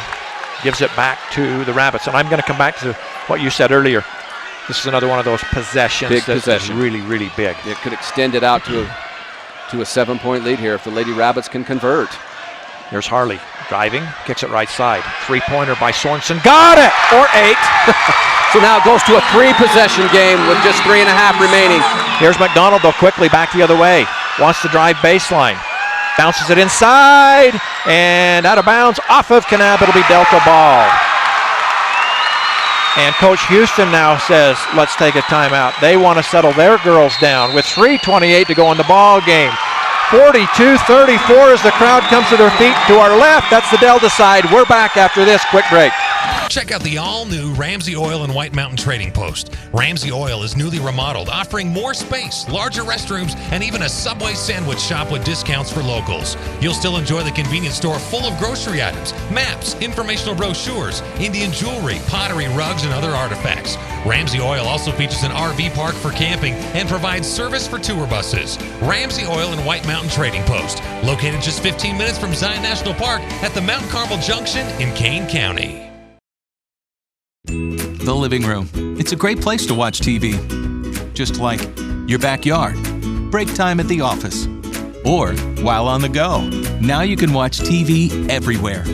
gives it back to the Rabbits. And I'm going to come back to what you said earlier. This is another one of those possessions that's really, really big. It could extend it out to a 7-point lead here if the Lady Rabbits can convert. Here's Harley driving, kicks it right side. 3-pointer by Sorensen. Got it! Or 8. So now it goes to a 3-possession game with just 3.5 remaining. Here's McDonald, though, quickly back the other way. Wants to drive baseline. Bounces it inside, and out of bounds, off of Kanab. It'll be Delta ball. And Coach Houston now says, let's take a timeout. They want to settle their girls down with 3:28 to go in the ball game. 42-34 as the crowd comes to their feet. To our left, that's the Delta side. We're back after this quick break. Check out the all-new Ramsey Oil and White Mountain Trading Post. Ramsey Oil is newly remodeled, offering more space, larger restrooms, and even a Subway sandwich shop with discounts for locals. You'll still enjoy the convenience store full of grocery items, maps, informational brochures, Indian jewelry, pottery, rugs, and other artifacts. Ramsey Oil also features an RV park for camping and provides service for tour buses. Ramsey Oil and White Mountain Trading Post, located just 15 minutes from Zion National Park at the Mount Carmel Junction in Kane County. The living room. It's a great place to watch TV. Just like your backyard, break time at the office, or while on the go. Now you can watch TV everywhere.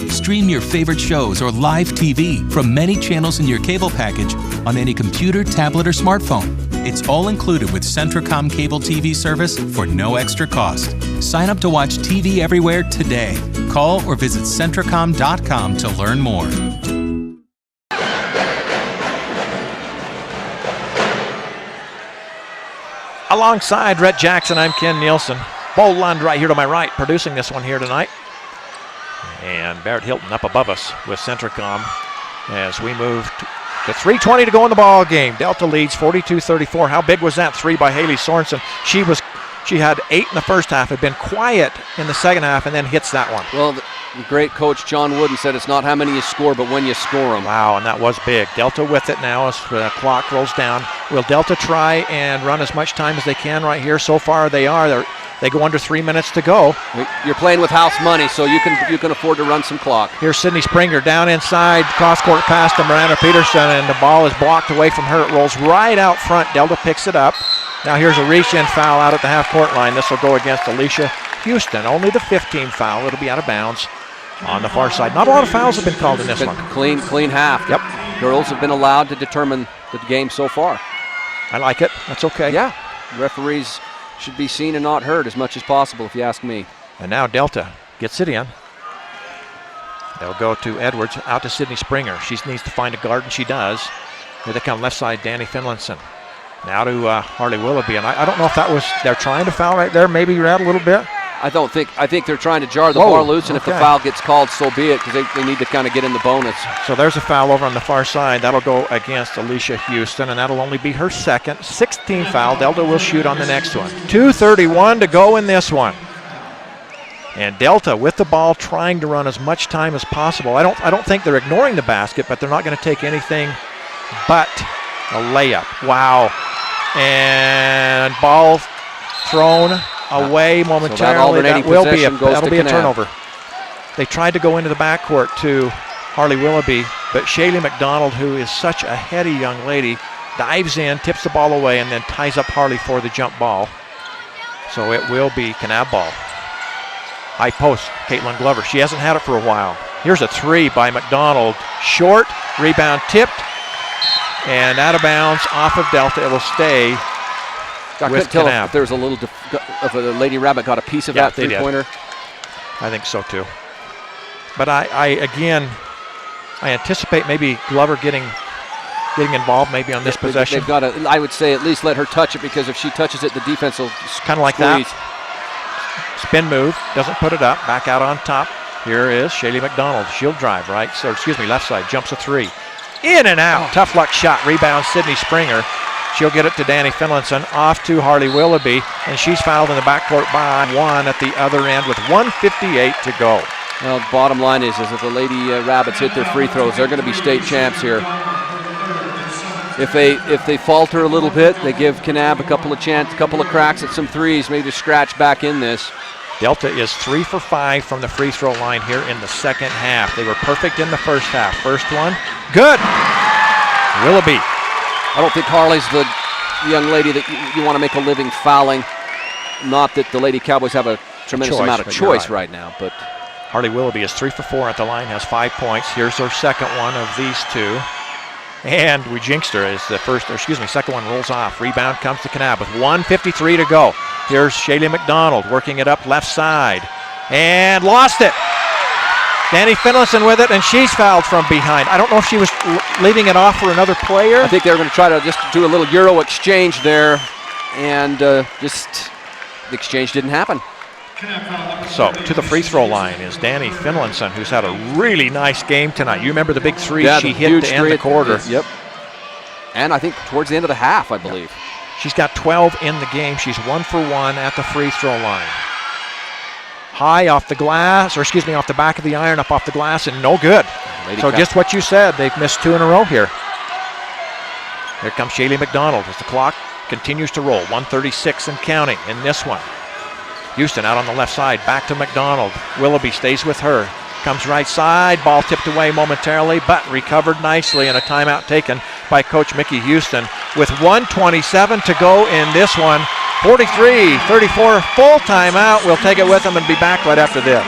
Stream your favorite shows or live TV from many channels in your cable package on any computer, tablet, or smartphone. It's all included with Centricom cable TV service for no extra cost. Sign up to watch TV everywhere today. Call or visit Centricom.com to learn more. Alongside Rhett Jackson, I'm Ken Nielsen. Bo Lund right here to my right, producing this one here tonight. And Barrett Hilton up above us with Centricom as we move to 3:20 to go in the ball game. Delta leads 42-34. How big was that three by Haley Sorensen? She had 8 in the first half, had been quiet in the second half, and then hits that one. Well, the great coach John Wooden said it's not how many you score, but when you score them. Wow, and that was big. Delta with it now as the clock rolls down. Will Delta try and run as much time as they can right here? So far they are. They go under 3 minutes to go. You're playing with house money, so you can afford to run some clock. Here's Sydney Springer down inside, cross-court pass to Miranda Peterson, and the ball is blocked away from her. It rolls right out front. Delta picks it up. Now here's a reach-in foul out at the half-court line. This will go against Alicia Houston. Only the 15th foul. It'll be out of bounds on the far side. Not a lot of fouls have been called in this one. Clean half. Yep. Girls have been allowed to determine the game so far. I like it. That's okay. Yeah. Referees should be seen and not heard as much as possible, if you ask me. And now Delta gets it in. They'll go to Edwards, out to Sydney Springer. She needs to find a guard, and she does. Here they come, left side, Danny Finlinson. Now to Harley Willoughby, and I don't know if that was, they're trying to foul right there, maybe you're out a little bit. I think they're trying to jar the bar loose, and if the foul gets called, so be it, because they need to kind of get in the bonus. So there's a foul over on the far side. That'll go against Alicia Houston, and that'll only be her second. 16th foul. Delta will shoot on the next one. 2:31 to go in this one. And Delta with the ball trying to run as much time as possible. I don't think they're ignoring the basket, but they're not going to take anything but a layup. Wow. And ball thrown away momentarily. So that'll be a turnover. They tried to go into the backcourt to Harley Willoughby, but Shaylee McDonald, who is such a heady young lady, dives in, tips the ball away, and then ties up Harley for the jump ball. So it will be Kanab ball. High post, Caitlin Glover. She hasn't had it for a while. Here's a three by McDonald. Short, rebound tipped, and out of bounds off of Delta. It'll stay with Kanab. If there was a little, if the Lady Rabbit got a piece of that three-pointer. I think so too. But I anticipate maybe Glover getting involved maybe on this possession. They've got to, I would say, at least let her touch it, because if she touches it, the defense will kind of like squeeze. that. Spin move, doesn't put it up, back out on top. Here is Shaylee McDonald. She'll drive right, so excuse me, left side, jumps a three. In and out, tough luck shot, rebound Sydney Springer. She'll get it to Danny Finlinson, off to Harley Willoughby, and she's fouled in the backcourt by one at the other end with 1:58 to go. Well, bottom line is if the Lady Rabbits hit their free throws, they're going to be state champs here. If they falter a little bit, they give Kanab a couple of cracks at some threes, maybe to scratch back in this. Delta is 3 for 5 from the free throw line here in the second half. They were perfect in the first half. First one, good. Willoughby. I don't think Harley's the young lady that you want to make a living fouling. Not that the Lady Cowboys have a tremendous amount of choice right now, but Harley Willoughby is 3 for 4 at the line, has 5 points. Here's her second one of these two. And we jinxed her as the second one rolls off. Rebound comes to Kanab with 1:53 to go. Here's Shaylee McDonald working it up left side. And lost it. Danny Finlinson with it, and she's fouled from behind. I don't know if she was leaving it off for another player. I think they were going to try to just do a little Euro exchange there, and just the exchange didn't happen. So to the free throw line is Danny Finlinson, who's had a really nice game tonight. You remember the big three she hit to end the quarter. Yep. And I think towards the end of the half, I believe. Yep. She's got 12 in the game. She's 1 for 1 at the free throw line. High off the glass, or excuse me, off the back of the iron, up off the glass, and no good. So just what you said, they've missed 2 in a row here. Here comes Shaylee McDonald as the clock continues to roll. 1:36 and counting in this one. Houston out on the left side, back to McDonald. Willoughby stays with her. Comes right side, ball tipped away momentarily, but recovered nicely, and a timeout taken by Coach Mickey Houston with 1:27 to go in this one. 43-34, full timeout. We'll take it with them and be back right after this.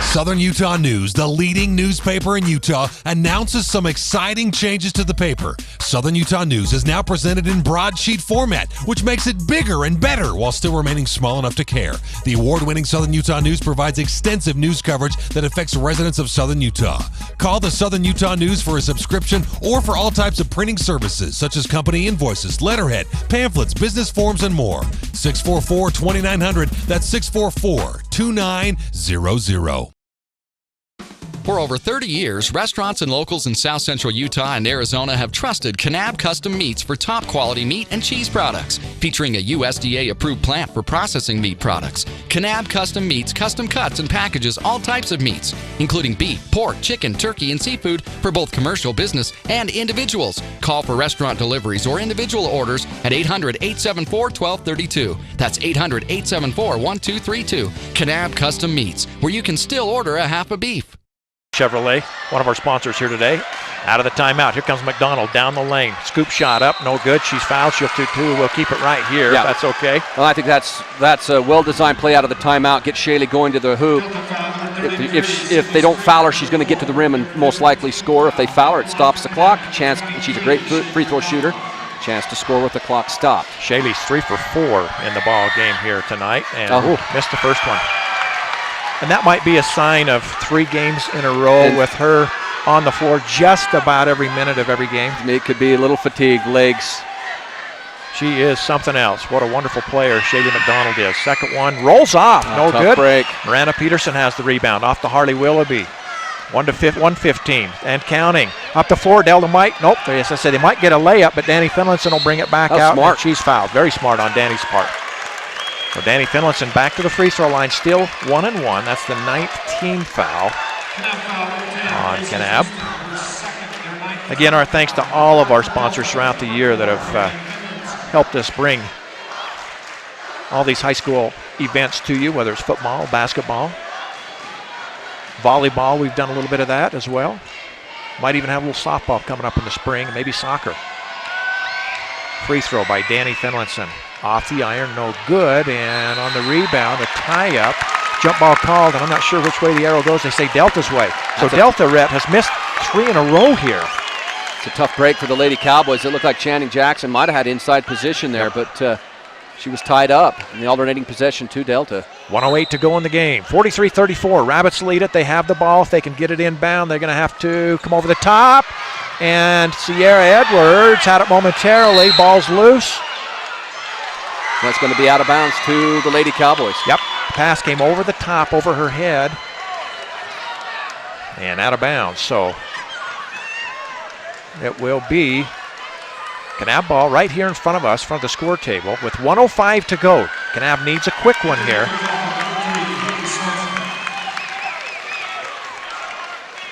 Southern Utah News, the leading newspaper in Utah, announces some exciting changes to the paper. Southern Utah News is now presented in broadsheet format, which makes it bigger and better while still remaining small enough to care. The award-winning Southern Utah News provides extensive news coverage that affects residents of Southern Utah. Call the Southern Utah News for a subscription or for all types of printing services, such as company invoices, letterhead, pamphlets, business forms, and more. 644-2900, that's 644-2900. For over 30 years, restaurants and locals in South Central Utah and Arizona have trusted Kanab Custom Meats for top quality meat and cheese products, featuring a USDA-approved plant for processing meat products. Kanab Custom Meats custom cuts and packages all types of meats, including beef, pork, chicken, turkey, and seafood for both commercial business and individuals. Call for restaurant deliveries or individual orders at 800-874-1232. That's 800-874-1232. Kanab Custom Meats, where you can still order a half a beef. Chevrolet, one of our sponsors here today. Out of the timeout. Here comes McDonald down the lane. Scoop shot up, no good. She's fouled. She'll do 2. We'll keep it right here. Yeah. If that's okay. Well, I think that's a well-designed play out of the timeout. Get Shaylee going to the hoop. If they don't foul her, she's going to get to the rim and most likely score. If they foul her, it stops the clock. Chance. She's a great free throw shooter. Chance to score with the clock stopped. Shaylee's 3 for 4 in the ball game here tonight, and missed the first one. And that might be a sign of 3 games in a row with her on the floor just about every minute of every game. It could be a little fatigued, legs. She is something else. What a wonderful player Shaylee McDonald is. Second one rolls off, no good. Break. Miranda Peterson has the rebound off to Harley Willoughby. 1:15 and counting. Up the floor, Delta might, nope, as I said, they might get a layup, but Danny Finlinson will bring it back out. Smart. And she's fouled. Very smart on Danny's part. So Danny Finlinson back to the free throw line, still 1-1. That's the 9th team foul on Kanab. Again, our thanks to all of our sponsors throughout the year that have helped us bring all these high school events to you, whether it's football, basketball, volleyball. We've done a little bit of that as well. Might even have a little softball coming up in the spring, maybe soccer. Free throw by Danny Finlinson. Off the iron, no good, and on the rebound, a tie-up. Jump ball called, and I'm not sure which way the arrow goes. They say Delta's way. So Delta, Rhett, has missed 3 in a row here. It's a tough break for the Lady Cowboys. It looked like Channing Jackson might have had inside position there, but she was tied up in the alternating possession to Delta. 1:08 to go in the game. 43-34. Rabbits lead it. They have the ball. If they can get it inbound, they're going to have to come over the top. And Sierra Edwards had it momentarily. Ball's loose. That's going to be out of bounds to the Lady Cowboys. Yep. Pass came over the top, over her head, and out of bounds. So it will be Kanab ball right here in front of us, front of the score table, with 1:05 to go. Kanab needs a quick one here.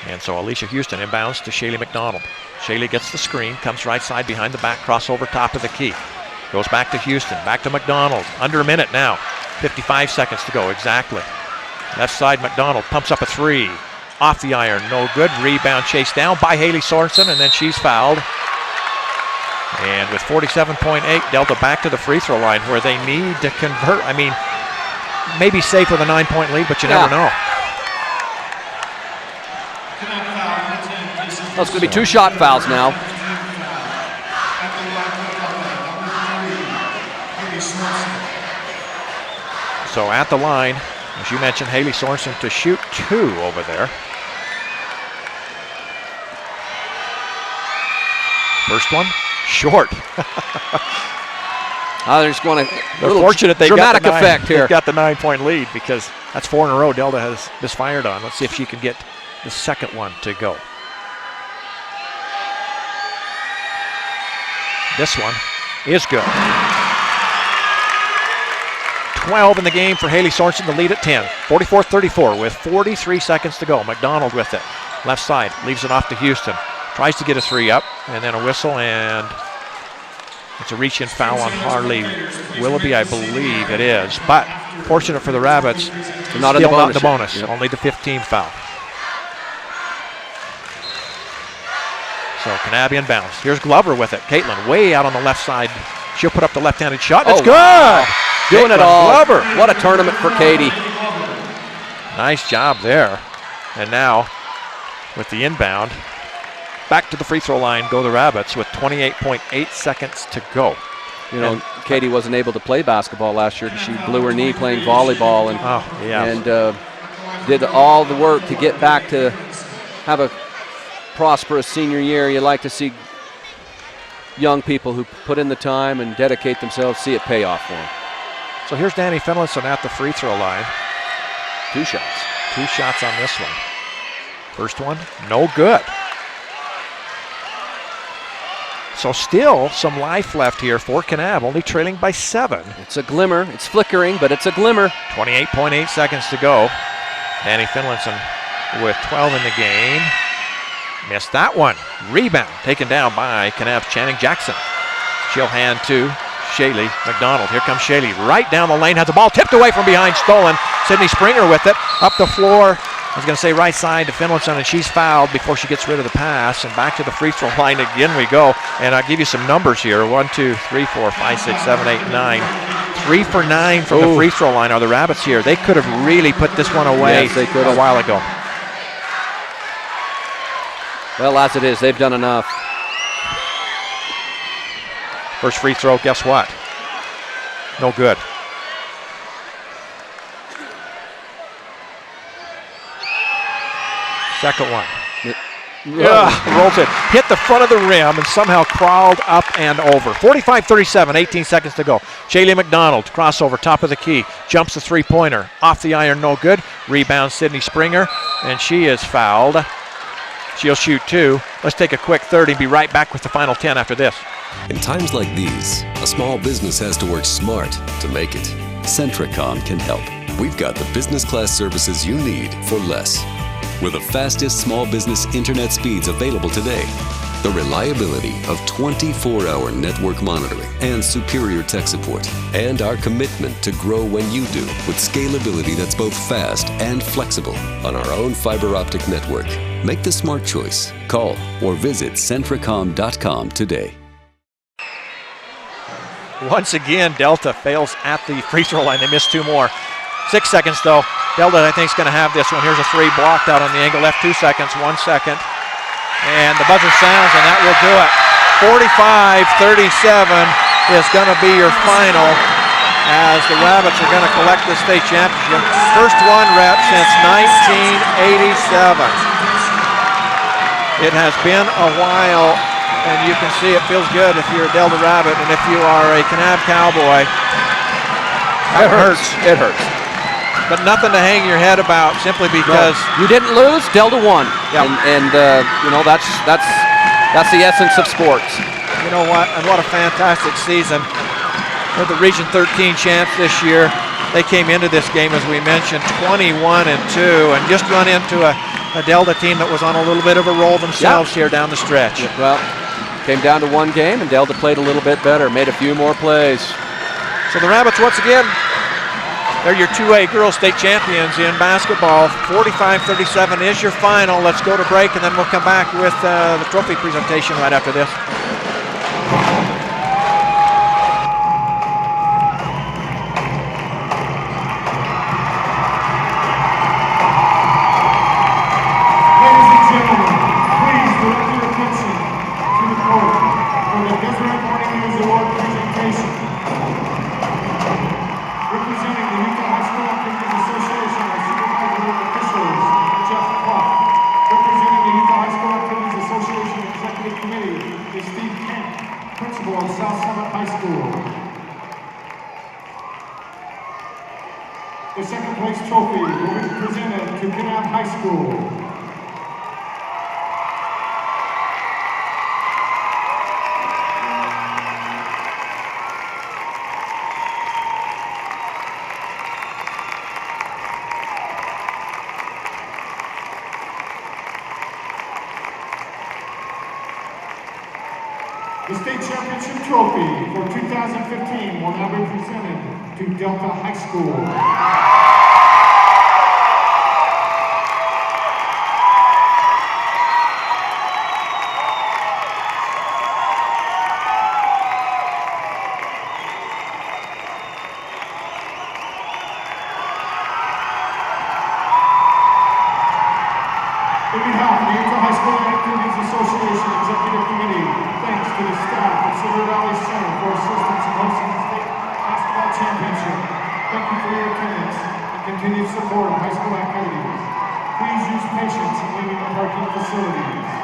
And so Alicia Houston inbounds to Shaylee McDonald. Shaylee gets the screen, comes right side behind the back, crossover top of the key. Goes back to Houston, back to McDonald. Under a minute now. 55 seconds to go, exactly. Left side, McDonald pumps up a 3. Off the iron, no good. Rebound chased down by Haley Sorensen, and then she's fouled. And with 47.8, Delta back to the free throw line where they need to convert. I mean, maybe safe with a 9-point lead, but you never know. Well, it's going to be 2 shot fouls now. So at the line, as you mentioned, Haley Sorensen to shoot 2 over there. First one, short. They're just going to They're fortunate they dramatic got the effect here. They've got the 9-point lead because that's 4 in a row Delta has misfired on. Let's see if she can get the second one to go. This one is good. 12 in the game for Haley Sorensen, the lead at 10. 44-34 with 43 seconds to go. McDonald with it. Left side, leaves it off to Houston. Tries to get a 3 up, and then a whistle, and it's a reach-in foul on Harley Willoughby, I believe it is. But fortunate for the Rabbits, They're not in still the not in bonus. the bonus. Yep. Only the 15 foul. So Kanab inbounds. Here's Glover with it. Caitlin way out on the left side. She'll put up the left-handed shot. It's good. Wow. Doing it Caitlin all. Glover. What a tournament for Katie. Nice job there. And now with the inbound, back to the free throw line go the Rabbits with 28.8 seconds to go. You know, Katie wasn't able to play basketball last year because she blew her knee playing volleyball and did all the work to get back to have a prosperous senior year. You like to see young people who put in the time and dedicate themselves, see it pay off for them. So here's Danny Finlayson at the free throw line. 2 shots. 2 shots on this one. First one, no good. So still some life left here for Kanab, only trailing by 7. It's a glimmer. It's flickering, but it's a glimmer. 28.8 seconds to go. Danny Finlayson with 12 in the game. Missed that one. Rebound taken down by Kanab's Channing Jackson. She'll hand to Shaylee McDonald. Here comes Shaylee right down the lane. Has the ball tipped away from behind, stolen. Sydney Springer with it. Up the floor. I was going to say right side to Finlayson, and she's fouled before she gets rid of the pass. And back to the free throw line again we go. And I'll give you some numbers here. 1, 2, 3, 4, 5, 6, 7, 8, 9. 3 for 9 from the free throw line are the Rabbits here. They could have really put this one away a while ago. Well, as it is, they've done enough. First free throw, guess what? No good. Second one. Rolls it. Hit the front of the rim and somehow crawled up and over. 45-37, 18 seconds to go. Shaylee McDonald, crossover, top of the key. Jumps the three-pointer. Off the iron, no good. Rebound, Sydney Springer, and she is fouled. She'll shoot 2. Let's take a quick 30 and be right back with the final 10 after this. In times like these, a small business has to work smart to make it. Centricom can help. We've got the business class services you need for less. With the fastest small business internet speeds available today, the reliability of 24-hour network monitoring and superior tech support, and our commitment to grow when you do with scalability that's both fast and flexible on our own fiber optic network. Make the smart choice. Call or visit Centricom.com today. Once again, Delta fails at the free throw line. They missed 2 more. 6 seconds though. Delta, I think, is going to have this one. Here's a 3 blocked out on the angle. Left 2 seconds, 1 second. And the buzzer sounds, and that will do it. 45-37 is going to be your final as the Rabbits are going to collect the state championship. First one rep since 1987. It has been a while, and you can see it feels good if you're a Delta Rabbit, and if you are a Kanab Cowboy, that hurts. It hurts. But nothing to hang your head about simply because you didn't lose. Delta won. Yep. And you know that's the essence of sports. You know what? And what a fantastic season. They're the Region 13 champs this year. They came into this game, as we mentioned, 21-2, and just run into a Delta team that was on a little bit of a roll themselves here down the stretch. Well, came down to 1 game, and Delta played a little bit better, made a few more plays. So the Rabbits, once again, they're your 2A girls state champions in basketball. 45-37 is your final. Let's go to break, and then we'll come back with the trophy presentation right after this. Ladies and gentlemen, please direct your attention to the court for the Deseret Morning News Award presentation. Representing the Utah High School Activities Association are supervisory officials Jeff Clark. Representing the Utah High School Activities Association Executive Committee is Steve The second place trophy will be presented to Kanab High School. The state championship trophy for 2015 will now be presented to Delta High School. On behalf of the Utah High School Activities Association Executive Committee, thanks to the staff of Silver Valley Center for assistance in hosting the state basketball championship. Thank you for your attendance and continued support of high school activities. Please use patience in leaving the parking facilities.